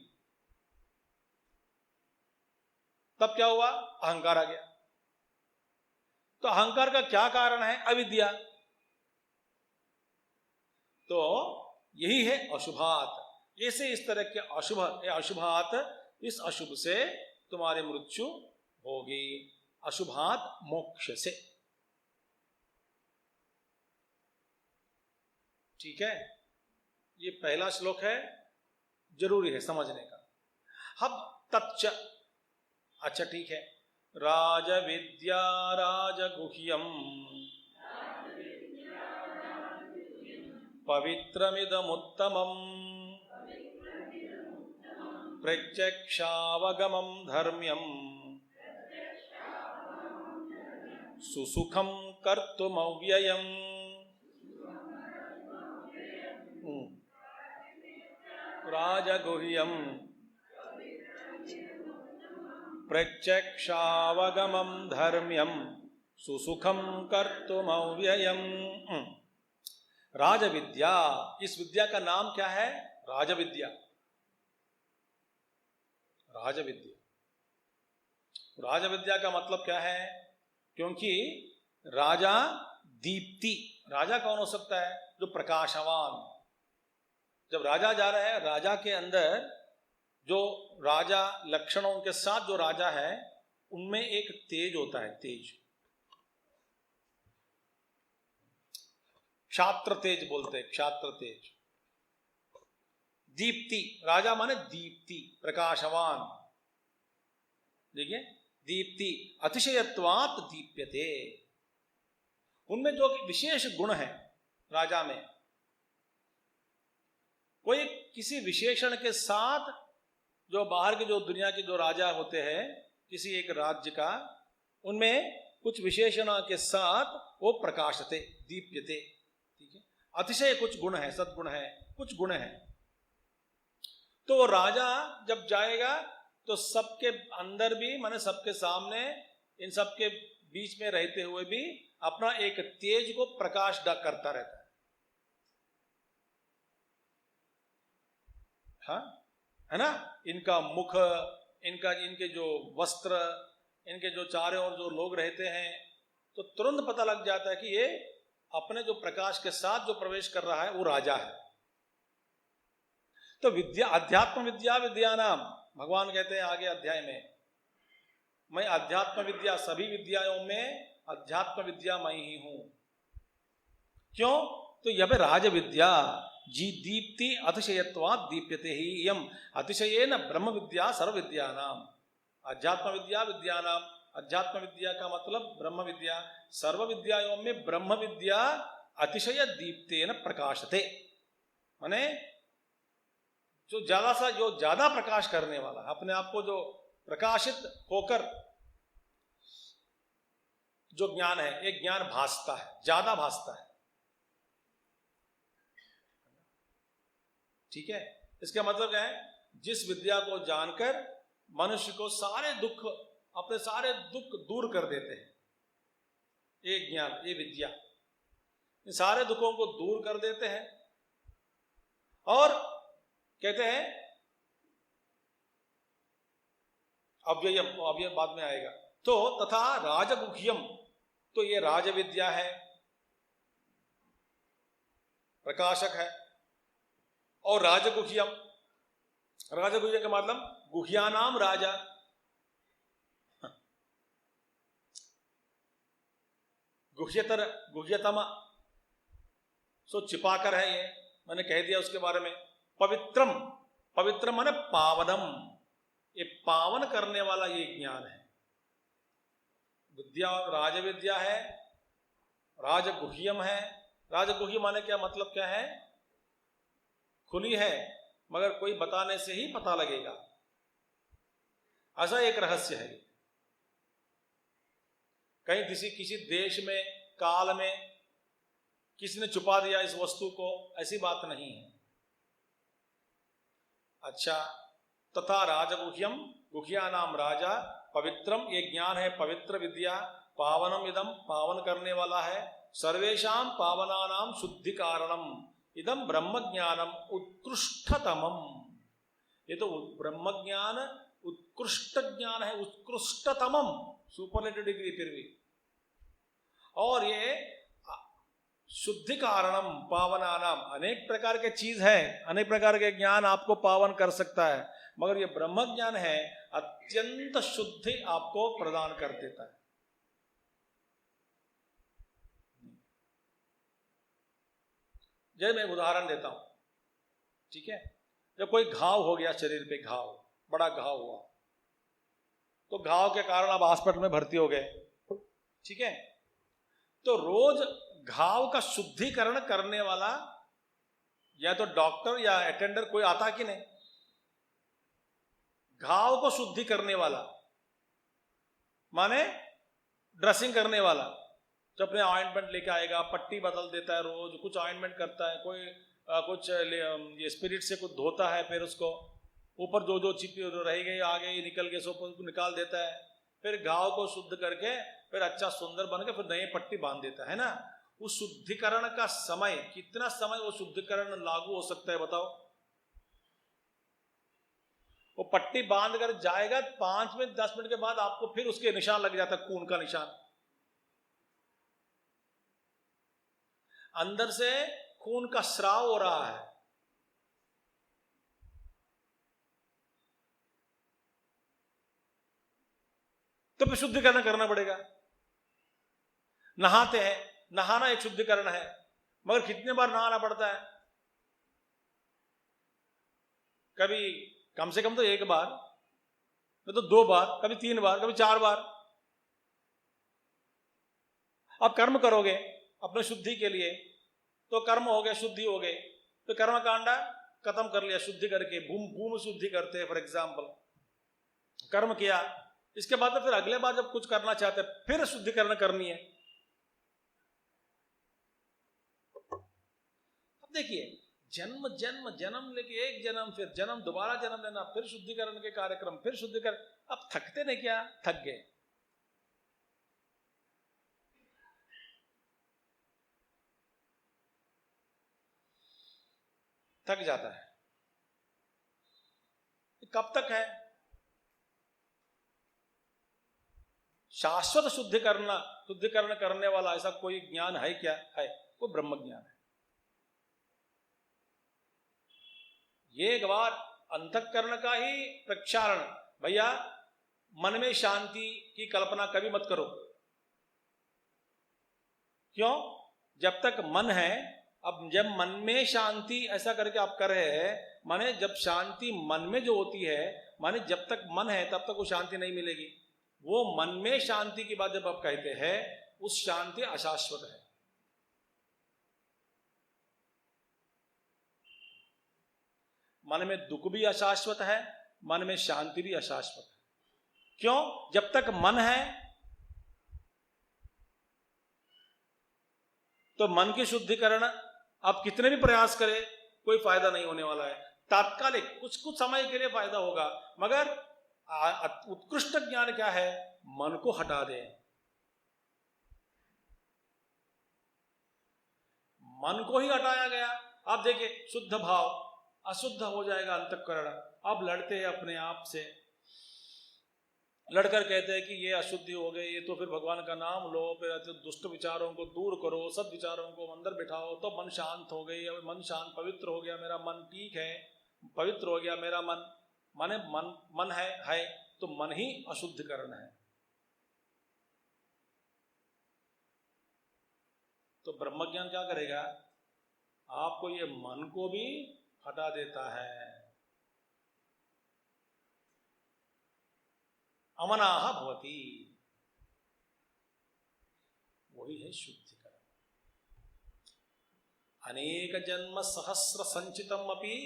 A: तब क्या हुआ? अहंकार आ गया। तो अहंकार का क्या कारण है? अविद्या। तो यही है अशुभात। ऐसे इस तरह के अशुभात, इस अशुभ से तुम्हारी मृत्यु होगी, अशुभात मोक्ष से, ठीक है? ये पहला श्लोक है, जरूरी है समझने का। अब तच्च, अच्छा ठीक है, राज विद्या राजगुह्यम पवित्रमिदमुत्तमम् प्रत्यक्षावगमं धर्म्यम् सुसुखं कर्तुमव्ययम्। राजगुह्यम् प्रत्यक्षावगमं धर्म्यम् सुसुखं कर्तुमव्ययम्। राजविद्या, इस विद्या का नाम क्या है? राजविद्या। राजविद्या, राजविद्या का मतलब क्या है? क्योंकि राजा दीप्ति, राजा कौन हो सकता है? जो प्रकाशवान। जब राजा जा रहा है, राजा के अंदर जो राजा लक्षणों के साथ जो राजा है उनमें एक तेज होता है, तेज, क्षात्र तेज बोलते हैं, क्षात्र तेज। दीप्ति, राजा माने दीप्ति, प्रकाशवान, देखिए दीप्ति, अतिशयत्वात् दीप्यते, उनमें जो विशेष गुण है राजा में, कोई किसी विशेषण के साथ, जो बाहर के जो दुनिया के जो राजा होते हैं किसी एक राज्य का, उनमें कुछ विशेषण के साथ वो प्रकाशते, दीप्यते, ठीक है। अतिशय कुछ गुण है, सद्गुण है, कुछ गुण है। तो वो राजा जब जाएगा तो सबके अंदर भी, माने सबके सामने, इन सबके बीच में रहते हुए भी अपना एक तेज को प्रकाश करता रहता है, हाँ, है ना। इनका मुख, इनके जो वस्त्र, इनके जो चारों ओर जो लोग रहते हैं, तो तुरंत पता लग जाता है कि ये अपने जो प्रकाश के साथ जो प्रवेश कर रहा है वो राजा है। तो विद्या, अध्यात्म विद्या विद्यानाम, भगवान कहते हैं आगे अध्याय में, मैं अध्यात्म विद्या, सभी विद्याओं में अध्यात्म विद्या मैं ही हूं। क्यों? तो यह राज विद्या जी दीप्ति अतिशयत्वात् दीप्यते ही यम अतिशयेन ब्रह्म विद्या सर्व विद्यानाम। अध्यात्म विद्या विद्यानाम, अध्यात्म विद्या का मतलब ब्रह्म विद्या, सर्व विद्याओं में ब्रह्म विद्या अतिशय दीप्तेन प्रकाशते, माने जो ज्यादा प्रकाश करने वाला, अपने आप को जो प्रकाशित होकर जो ज्ञान है, एक ज्ञान भासता है, ज्यादा भासता है, ठीक है। इसका मतलब क्या है? जिस विद्या को जानकर मनुष्य को सारे दुख, अपने सारे दुख दूर कर देते हैं, ये ज्ञान, ये विद्या इन सारे दुखों को दूर कर देते हैं। और कहते हैं अव्ययम, अव्यय बाद में आएगा। तो तथा राजगुह्यम, तो ये राज विद्या है, प्रकाशक है। और राजगुह्यम, राजगुह्य का मतलब गुह्यानाम राजा, गुह्यतर, गुह्यतम, सो छिपाकर है, ये मैंने कह दिया उसके बारे में। पवित्रम, पवित्र माने पावनम, ये पावन करने वाला ये ज्ञान है। विद्या राज विद्या है, राजगुह्यम है। राजगुह्य माने क्या मतलब क्या है? खुली है मगर कोई बताने से ही पता लगेगा, ऐसा एक रहस्य है। कहीं किसी देश में, काल में किसी ने छुपा दिया इस वस्तु को, ऐसी बात नहीं है। अच्छा, तथा राजगुह्यम, गुह्यानाम राजा, पवित्रम, ये ज्ञान है पवित्र विद्या, पावनम इदम, पावन करने वाला है, सर्वेषाम पावनानाम शुद्धि कारणम इदम ब्रह्म ज्ञानम उत्कृष्टतमम। ये तो ब्रह्म ज्ञान उत्कृष्ट ज्ञान है, उत्कृष्टतमम, सुपरलेटिव डिग्री फिर भी। और ये शुद्धि कारणम पावनानाम, अनेक प्रकार के चीज है, अनेक प्रकार के ज्ञान आपको पावन कर सकता है, मगर ये ब्रह्म ज्ञान है अत्यंत शुद्धि आपको प्रदान कर देता है। जैसे मैं उदाहरण देता हूं, ठीक है। जब कोई घाव हो गया शरीर पे, घाव, बड़ा घाव हुआ, तो घाव के कारण आप हॉस्पिटल में भर्ती हो गए, ठीक है। तो रोज घाव का शुद्धिकरण करने वाला या तो डॉक्टर या अटेंडर कोई आता कि नहीं? घाव को शुद्धि करने वाला माने ड्रेसिंग करने वाला, जो अपने ऑइंटमेंट लेके आएगा, पट्टी बदल देता है, रोज कुछ ऑइंटमेंट करता है, कोई कुछ ये स्पिरिट से कुछ धोता है, फिर उसको ऊपर जो चिपी रह गई, आ गई, निकल गई, सब निकाल देता है, फिर घाव को शुद्ध करके फिर अच्छा सुंदर बन के फिर नई पट्टी बांध देता है ना। उस शुद्धिकरण का समय, कितना समय वो शुद्धिकरण लागू हो सकता है बताओ? वो पट्टी बांध कर जाएगा, 5 मिनट 10 मिनट के बाद आपको फिर उसके निशान लग जाता है, खून का निशान, अंदर से खून का स्राव हो रहा है। तो फिर शुद्धिकरण करना पड़ेगा। नहाते हैं, नहाना एक शुद्धिकरण है, मगर कितने बार नहाना पड़ता है? कभी कम से कम तो एक बार, तो 2 बार, कभी 3 बार, कभी 4 बार। अब कर्म करोगे अपने शुद्धि के लिए, तो कर्म हो गया, शुद्धि हो गई, तो कर्म कांडा खत्म कर लिया शुद्धि करके। भूमि शुद्धि करते हैं फॉर एग्जाम्पल, कर्म किया, इसके बाद तो फिर अगले बार जब कुछ करना चाहते हैं फिर शुद्धिकरण करनी है। अब देखिए, जन्म जन्म जन्म लेके एक जन्म, फिर जन्म, दोबारा जन्म लेना, फिर शुद्धिकरण के कार्यक्रम, फिर शुद्धिकरण। अब थकते नहीं क्या? थक गए। थक जाता है। कब तक है? शाश्वत शुद्धिकरण करने वाला ऐसा कोई ज्ञान है क्या? है, वो ब्रह्म ज्ञान है। ये एक बार अंतःकरण का ही प्रक्षालन। भैया, मन में शांति की कल्पना कभी मत करो। क्यों? जब तक मन है, अब जब मन में शांति ऐसा करके आप कर रहे हैं, माने जब शांति मन में जो होती है, माने जब तक मन है तब तक वो शांति नहीं मिलेगी। वो मन में शांति की बात जब आप कहते हैं, उस शांति अशाश्वत है। मन में दुख भी अशाश्वत है, मन में शांति भी अशाश्वत है। क्यों? जब तक मन है तो मन की शुद्धिकरण आप कितने भी प्रयास करें कोई फायदा नहीं होने वाला है। तात्कालिक कुछ समय के लिए फायदा होगा, मगर उत्कृष्ट ज्ञान क्या है? मन को हटा दे। मन को ही हटाया गया। आप देखिए, शुद्ध भाव अशुद्ध हो जाएगा अंतःकरण। अब लड़ते हैं अपने आप से, लड़कर कहते हैं कि ये अशुद्धि हो गई, ये तो फिर भगवान का नाम लो, फिर दुष्ट विचारों को दूर करो, सद विचारों को अंदर बिठाओ, तो मन शांत हो गई। अब मन शांत, पवित्र हो गया मेरा मन, ठीक है, पवित्र हो गया मेरा मन। माने मन है तो मन ही अशुद्धिकरण है। तो ब्रह्मज्ञान क्या करेगा? आपको ये मन को भी हटा देता है। अमनाह भवति, वही है शुद्धिकरण। अनेक जन्म सहस्र संचितम अपि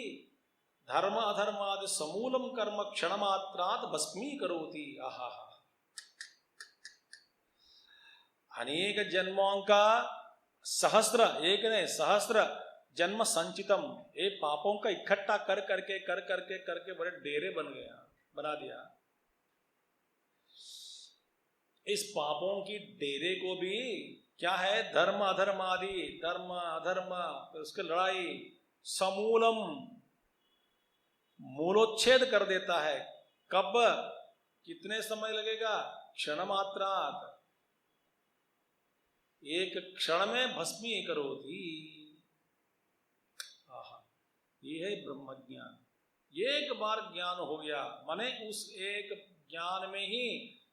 A: धर्म अधर्मादि समूलम कर्म क्षणमात्रात् भस्मीकरोति। आहा, अनेक जन्मों का सहस्र, एक ने सहस्र जन्म संचितम, ये पापों का इकट्ठा कर करके बड़े डेरे बना दिया। इस पापों की डेरे को भी क्या है? धर्म अधर्म आदि, धर्म अधर्म, उसकी लड़ाई, समूलम, मूलोच्छेद कर देता है। कब? कितने समय लगेगा? क्षण मात्रात, एक क्षण में भस्मी करोति। आहा, ये है ब्रह्म ज्ञान। एक बार ज्ञान हो गया, माने उस एक ज्ञान में ही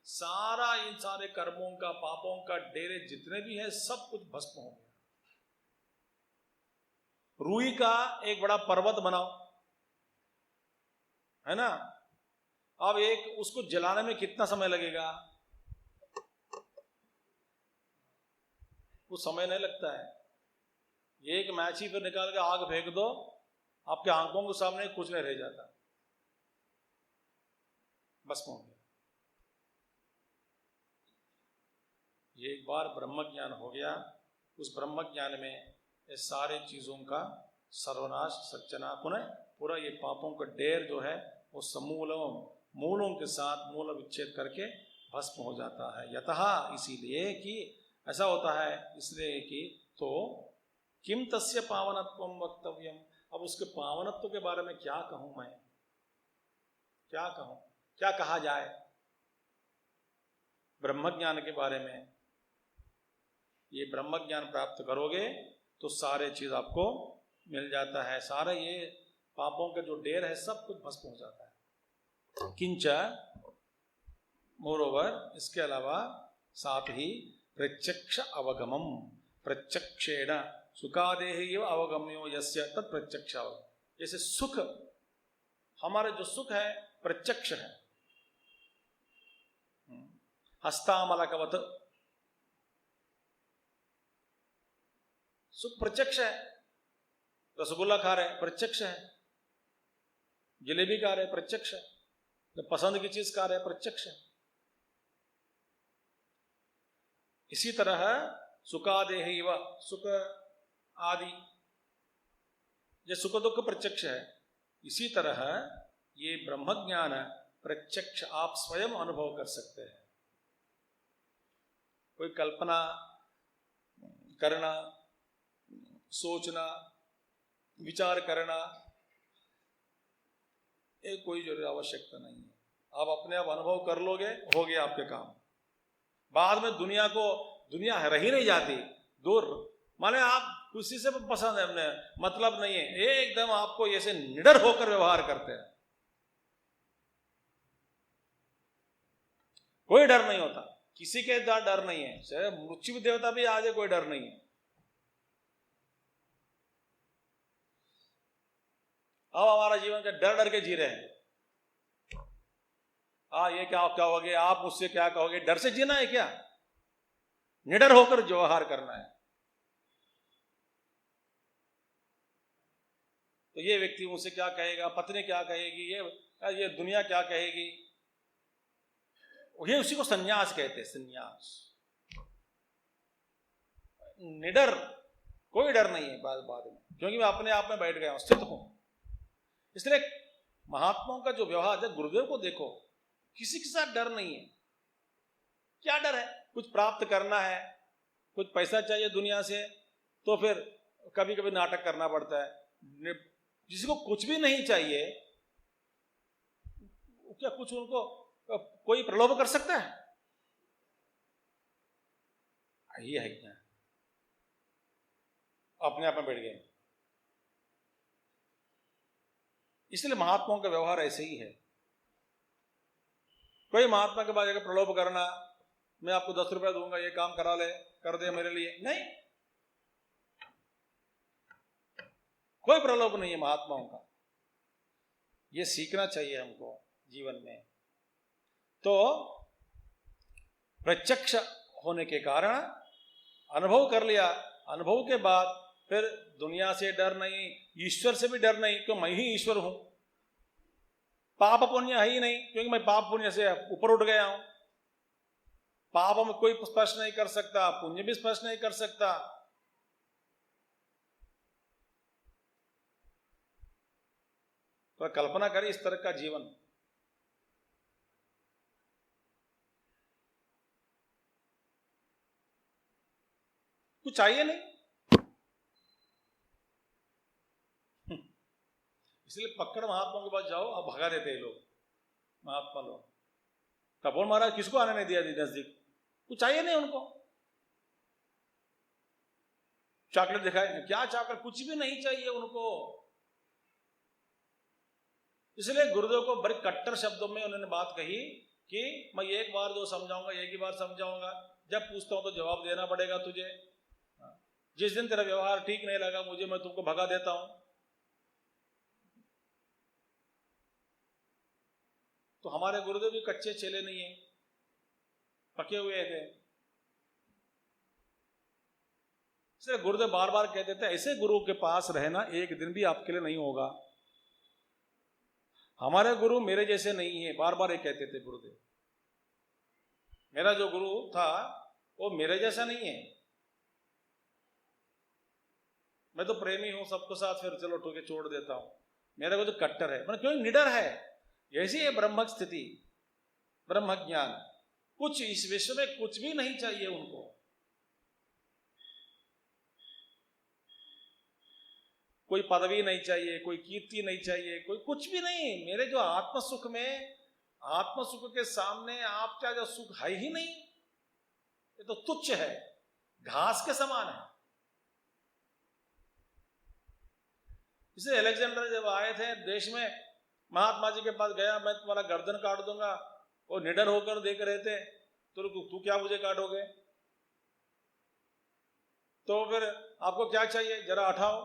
A: सारा, इन सारे कर्मों का, पापों का डेरे जितने भी है सब कुछ भस्म हो गया। रुई का एक बड़ा पर्वत बनाओ, है ना? अब एक उसको जलाने में कितना समय लगेगा? कुछ समय नहीं लगता है। एक मैची पर निकाल के आग फेंक दो, आपके आंखों के सामने कुछ नहीं रह जाता, भस्म हो गया। ये एक बार ब्रह्म ज्ञान हो गया, उस ब्रह्म ज्ञान में ये सारे चीजों का सर्वनाश, सच्चना, पुनः पूरा ये पापों का ढेर जो है वो मूलों के साथ मूल विच्छेद करके भस्म हो जाता है। यतः, इसीलिए कि ऐसा होता है, इसलिए कि तो किम तस्य पावनत्वम वक्तव्यम। अब उसके पावनत्व के बारे में क्या कहूं मैं, क्या कहूं, क्या कहा जाए ब्रह्म ज्ञान के बारे में? ये ब्रह्म ज्ञान प्राप्त करोगे तो सारे चीज आपको मिल जाता है, सारे ये पापों के जो ढेर है सब कुछ भस्म हो जाता है। किंच मोरोवर इसके अलावा साथ ही प्रत्यक्ष अवगमम, प्रत्यक्षेण सुखादेह अवगम्यो यस्य तत् प्रत्यक्ष अवगम। जैसे सुख, हमारे जो सुख है प्रत्यक्ष है, हस्तामलकवत सुख प्रत्यक्ष है। रसगुल्ला खा रहे प्रत्यक्ष है, जलेबी खा रहे प्रत्यक्ष है, जब पसंद की चीज खा रहे प्रत्यक्ष है। इसी तरह सुखादेह इव, सुख आदि ये सुख दुख प्रत्यक्ष है। इसी तरह ये ब्रह्म ज्ञान प्रत्यक्ष आप स्वयं अनुभव कर सकते हैं। कोई कल्पना करना, सोचना, विचार करना, ये कोई जरूरी आवश्यकता नहीं है। आप अपने आप अनुभव कर लोगे, हो गया आपके काम। बाद में दुनिया रह ही नहीं जाती दूर। माने आप किसी से पसंद है, अपने मतलब नहीं है, एकदम आपको ऐसे निडर होकर व्यवहार करते हैं, कोई डर नहीं होता, किसी के डर नहीं है, चाहे मृत्यु देवता भी आ जाए कोई डर नहीं है। अब हमारा जीवन का डर डर के जी रहे हैं। ये क्या कहोगे आप, मुझसे क्या कहोगे, डर से जीना है क्या? निडर होकर व्यवहार करना है। तो ये व्यक्ति मुझसे क्या कहेगा, पत्नी क्या कहेगी, ये दुनिया क्या कहेगी, ये उसी को संन्यास कहते हैं। संन्यास, निडर, कोई डर नहीं है बाद में, क्योंकि मैं अपने आप में बैठ गया हूं, स्थित हूं। इसलिए महात्माओं का जो व्यवहार है, गुरुदेव को देखो, किसी के साथ डर नहीं है। क्या डर है? कुछ प्राप्त करना है, कुछ पैसा चाहिए दुनिया से, तो फिर कभी कभी नाटक करना पड़ता है। जिसको कुछ भी नहीं चाहिए, क्या कुछ उनको कोई प्रलोभ कर सकता है? ये है क्या? अपने आप में बैठ गए। इसलिए महात्माओं का व्यवहार ऐसे ही है। कोई महात्मा के पास जाकर प्रलोभ करना, मैं आपको 10 रुपए दूंगा, ये काम करा ले, कर दे मेरे लिए, नहीं, कोई प्रलोभ नहीं है महात्माओं का। ये सीखना चाहिए हमको जीवन में। तो प्रत्यक्ष होने के कारण अनुभव कर लिया, अनुभव के बाद फिर दुनिया से डर नहीं, ईश्वर से भी डर नहीं, क्यों मैं ही ईश्वर हूं। पाप पुण्य है ही नहीं, क्योंकि मैं पाप पुण्य से ऊपर उठ गया हूं। पाप में कोई स्पर्श नहीं कर सकता, पुण्य भी स्पर्श नहीं कर सकता। तो कल्पना करें इस तरह का जीवन। कुछ चाहिए नहीं। इसलिए पकड़ महात्मा के पास जाओ, अब भगा देते हैं लोग, महात्मा लोग। तपोन महाराज किसको आने नहीं दिया नजदीक, कुछ चाहिए नहीं उनको। चॉकलेट दिखाए, क्या चॉकलेट, कुछ भी नहीं चाहिए उनको। इसलिए गुरुदेव को बड़े कट्टर शब्दों में उन्होंने बात कही कि मैं एक बार जो समझाऊंगा, एक ही बार समझाऊंगा, जब पूछता हूं तो जवाब देना पड़ेगा तुझे। जिस दिन तेरा व्यवहार ठीक नहीं लगा मुझे, मैं तुमको भगा देता हूं। तो हमारे गुरुदेव भी कच्चे चेले नहीं है, पके हुए थे। इसलिए गुरुदेव बार बार कहते थे, ऐसे गुरु के पास रहना एक दिन भी आपके लिए नहीं होगा। हमारे गुरु मेरे जैसे नहीं है, बार बार ये कहते थे गुरुदेव। मेरा जो गुरु था वो मेरे जैसा नहीं है। मैं तो प्रेमी हूं सबके साथ, फिर चलो ठोके छोड़ देता हूं। मेरा को तो कट्टर है, मतलब क्यों निडर है। ऐसी है ब्रह्म स्थिति, ब्रह्म ज्ञान। कुछ इस विश्व में कुछ भी नहीं चाहिए उनको। कोई पदवी नहीं चाहिए, कोई कीर्ति नहीं चाहिए, कोई कुछ भी नहीं। मेरे जो आत्म सुख में, आत्म सुख के सामने आपका जो सुख है ही नहीं, ये तो तुच्छ है, घास के समान है। इसे अलेक्जेंडर जब आए थे देश में, महात्मा जी के पास गया, मैं तुम्हारा गर्दन काट दूंगा, वो निडर होकर देख रहे थे, तो तू क्या मुझे काटोगे? तो फिर आपको क्या चाहिए? जरा हटाओ,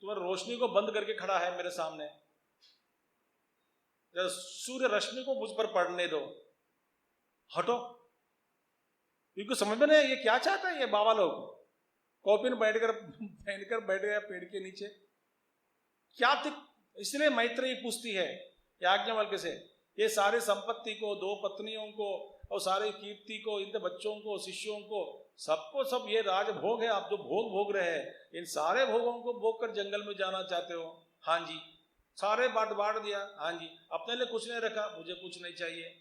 A: तुम्हारी रोशनी को बंद करके खड़ा है मेरे सामने, जरा सूर्य रश्मि को मुझ पर पड़ने दो, हटो। क्योंकि समझ में नहीं ये क्या चाहता है ये बाबा लोग। कॉपिन पहनकर बैठ गया पेड़ के नीचे, क्या दिक। इसलिए मैत्रेयी पूछती है याज्ञवल्क्य से, ये सारे संपत्ति को, 2 पत्नियों को और सारे कीर्ति को, इन बच्चों को, शिष्यों को, सबको सब ये राजभोग है, आप जो भोग भोग रहे हैं, इन सारे भोगों को भोग कर जंगल में जाना चाहते हो? हाँ जी। सारे बांट दिया? हाँ जी। अपने लिए कुछ नहीं रखा? मुझे कुछ नहीं चाहिए।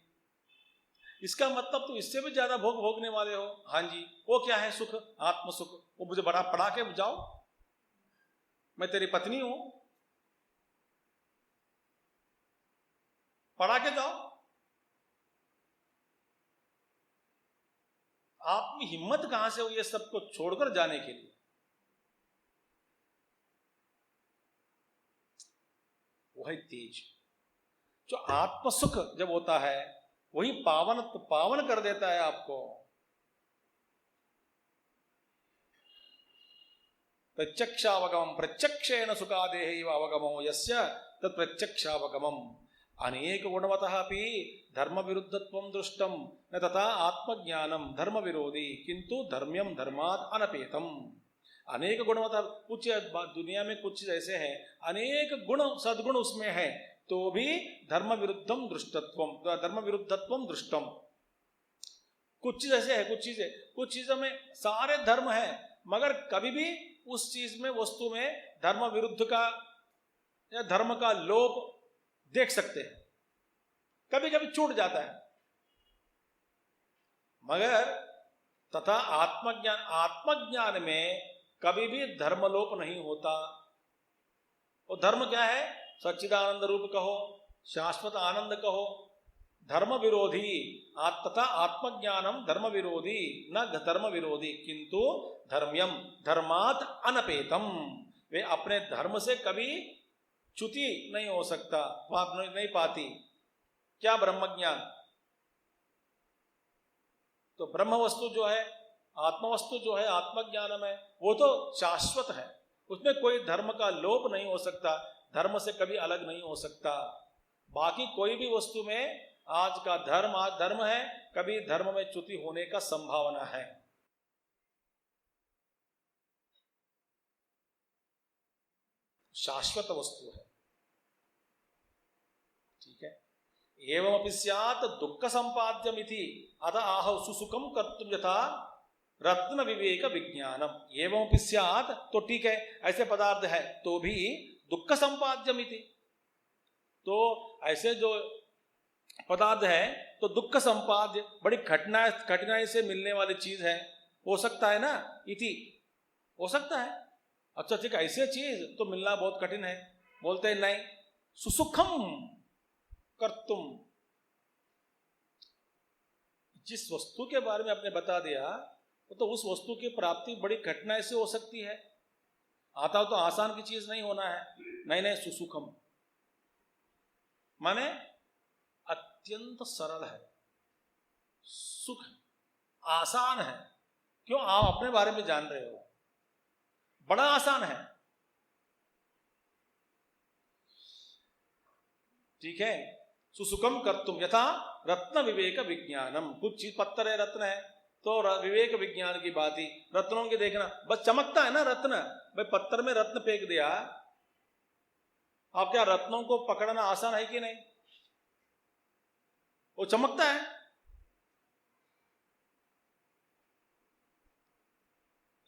A: इसका मतलब तो इससे भी ज्यादा भोग भोगने वाले हो? हाँ जी। वो क्या है? सुख, आत्म सुख। वो मुझे बड़ा पढ़ा के जाओ, मैं तेरी पत्नी हूं, पढ़ा के जाओ। आप में हिम्मत कहां से हुई ये सबको छोड़कर जाने के लिए? वही तेज जो आत्म सुख जब होता है, वही पावन कर देता है आपको। प्रत्यक्षावगमम, प्रत्यक्षेण सुखादेह अवगमो यस्य तत् प्रत्यक्षावगमम। अनेक गुणवतः अपि धर्म विरुद्धत्वं दृष्टम न तथा आत्मज्ञानम धर्म विरोधी किंतु धर्म्यम धर्मात् अनपेतम। अनेक गुणवतः, कुछ दुनिया में कुछ ऐसे हैं, अनेक गुण सद्गुण उसमें है, तो भी धर्म विरुद्धम दृष्टत्वम, धर्म विरुद्धत्वम दृष्टम। कुछ चीज ऐसे है, कुछ चीजों में सारे धर्म है, मगर कभी भी उस चीज में, वस्तु में धर्म विरुद्ध का या धर्म का लोप देख सकते हैं, कभी कभी छूट जाता है। मगर तथा आत्मज्ञान में कभी भी धर्मलोप नहीं होता। और धर्म क्या है? सच्चिदानंद रूप कहो, शाश्वत आनंद कहो, धर्म विरोधी तथा आत्मज्ञानम धर्म विरोधी न धर्म विरोधी किंतु धर्म्यम धर्मात् अनपेतम। वे अपने धर्म से कभी च्युति नहीं हो सकता, पाप नहीं पाती। क्या? ब्रह्मज्ञान। तो ब्रह्म वस्तु जो है, आत्म वस्तु जो है, आत्मज्ञान में, वो तो शाश्वत है, उसमें कोई धर्म का लोप नहीं हो सकता, धर्म से कभी अलग नहीं हो सकता। बाकी कोई भी वस्तु में आज का धर्म आज धर्म है, कभी धर्म में च्युति होने का संभावना है। शाश्वत वस्तु है, ठीक है। एवमपि स्यात् दुःख संपाद्यमिति अत आह सुसुखम कर्तुम यथा रत्न विवेक विज्ञानम। एवमपि स्यात्, तो ठीक है, ऐसे पदार्थ है तो भी दुःख संपाद्यमिति, तो ऐसे जो पदार्थ है तो दुःख संपाद्य, बड़ी कठिनाई से मिलने वाली चीज है, हो सकता है ना, इति हो सकता है। अच्छा ठीक है, ऐसे चीज तो मिलना बहुत कठिन है, बोलते हैं नहीं, सुसुखम कर्तुम। जिस वस्तु के बारे में आपने बता दिया, तो उस वस्तु की प्राप्ति बड़ी कठिनाई से हो सकती है। आता हो तो आसान की चीज नहीं होना है। नहीं, सुसुखम माने अत्यंत सरल है, सुख आसान है। क्यों? आप अपने बारे में जान रहे हो, बड़ा आसान है, ठीक है। सुसुखम कर्तुम यथा रत्न विवेक विज्ञानम। कुछ चीज पत्थर है, रत्न है, तो विवेक विज्ञान की बात ही, रत्नों की देखना, बस चमकता है ना रत्न। भाई पत्थर में रत्न फेंक दिया, आप क्या रत्नों को पकड़ना आसान है कि नहीं? वो चमकता है।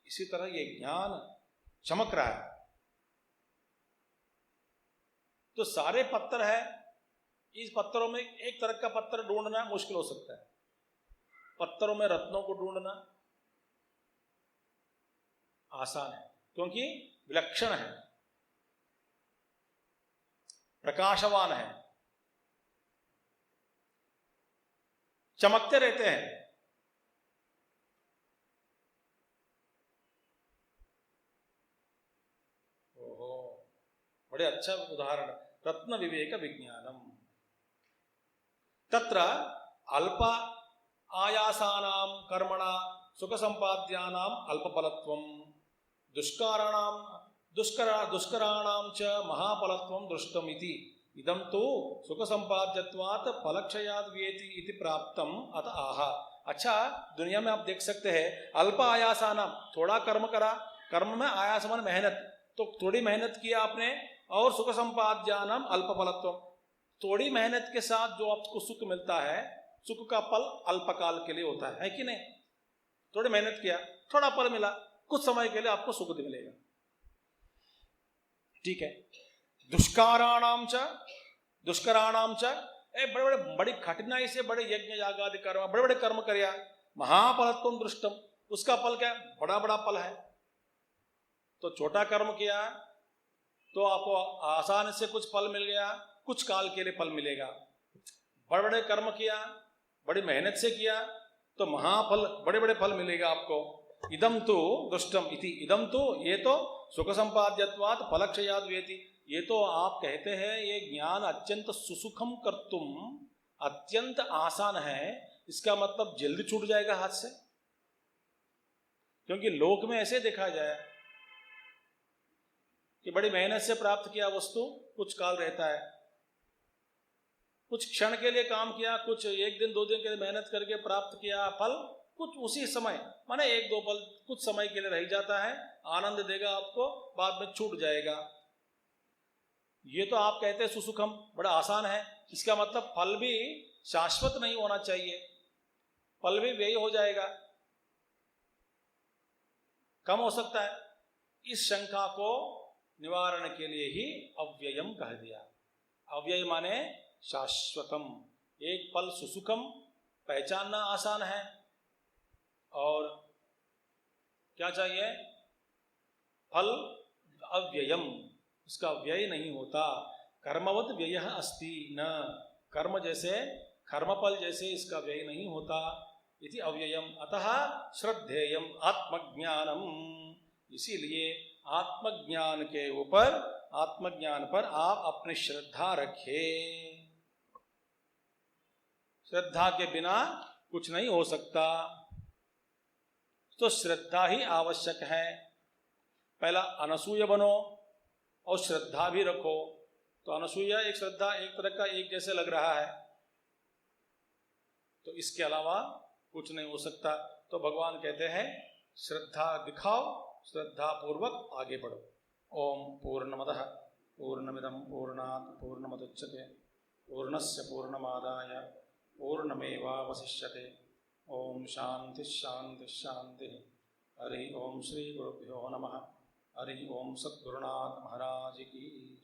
A: इसी तरह ये ज्ञान चमक रहा है। तो सारे पत्थर है, इस पत्थरों में एक तरह का पत्थर ढूंढना मुश्किल हो सकता है, पत्थरों में रत्नों को ढूंढना आसान है, क्योंकि विलक्षण है, प्रकाशवान है, चमकते रहते हैं। ओहो, बड़े अच्छा उदाहरण, रत्न विवेक विज्ञानम। तत्र अल्प आयासानां कर्मणा सुख संपाद्यानां अल्पफलत्वं दुष्कराणां च महाफलत्वं दृष्टम् इति इदं तु सुख संपाद्यत्वात् फलक्षयाद् व्येति इति प्राप्तम अत आह। अच्छा, दुनिया में आप देख सकते हैं अल्प आयासानां, थोड़ा कर्म करा, कर्म में आयास मन मेहनत, तो थोड़ी मेहनत किया आपने, और सुख संपाद्यानां अल्पफलत्वम, थोड़ी मेहनत के साथ जो आपको सुख मिलता है, सुख का फल अल्पकाल के लिए होता है कि नहीं? थोड़ी मेहनत किया, थोड़ा फल मिला, कुछ समय के लिए आपको सुख मिलेगा, ठीक है। दुष्कराणाम च बड़े बड़ी कठिनाई से बड़े यज्ञ यागादि कर्म, बड़े बड़े कर्म करिया, महाफलत्वं दृष्टम, उसका फल क्या? बड़ा बड़ा फल है। तो छोटा कर्म किया तो आपको आसानी से कुछ फल मिल गया, कुछ काल के लिए फल मिलेगा। बड़े बड़े कर्म किया, बड़ी मेहनत से किया, तो महाफल, बड़े बड़े फल मिलेगा आपको। इदम तो दुष्टम इति, इदम तो, ये तो सुख संपाद्यत्वात् फलक्षयाद् व्येति, ये तो आप कहते हैं ये ज्ञान अत्यंत सुसुखम कर्तुम, अत्यंत आसान है, इसका मतलब जल्दी छूट जाएगा हाथ से। क्योंकि लोक में ऐसे देखा जाए कि बड़ी मेहनत से प्राप्त किया वस्तु कुछ काल रहता है, कुछ क्षण के लिए काम किया, कुछ एक दिन दो दिन के लिए मेहनत करके प्राप्त किया फल, कुछ उसी समय, माने एक दो पल, कुछ समय के लिए रह जाता है, आनंद देगा आपको, बाद में छूट जाएगा। ये तो आप कहते हैं सुसुखम, बड़ा आसान है, इसका मतलब फल भी शाश्वत नहीं होना चाहिए, फल भी व्यय हो जाएगा, कम हो सकता है। इस शंका को निवारण के लिए ही अव्ययम कह दिया। अव्यय माने शाश्वतम, एक पल सुसुखम पहचानना आसान है, और क्या चाहिए? फल अव्ययम, इसका व्यय नहीं होता। कर्मवत व्यय अस्ति न, कर्म जैसे, कर्मफल जैसे इसका व्यय नहीं होता। इति अव्ययम अतः श्रद्धेयम आत्मज्ञानम, इसीलिए आत्मज्ञान के ऊपर, आत्मज्ञान पर आप अपनी श्रद्धा रखें। श्रद्धा के बिना कुछ नहीं हो सकता, तो श्रद्धा ही आवश्यक है। पहला अनसूय बनो और श्रद्धा भी रखो। तो अनसूया एक श्रद्धा एक तरह का एक जैसे लग रहा है, तो इसके अलावा कुछ नहीं हो सकता। तो भगवान कहते हैं श्रद्धा दिखाओ, श्रद्धा पूर्वक आगे बढ़ो। ओम पूर्णमदः पूर्णमिदं पूर्णात् पूर्णमुदच्यते पूर्णस्य पूर्णमादाय पूर्णमेवावशिष्यते। ओम शांति शांति शांति। हरि ओम श्री गुरुभ्यो नमः। हरि ओम सद्गुरुनाथ महाराज की।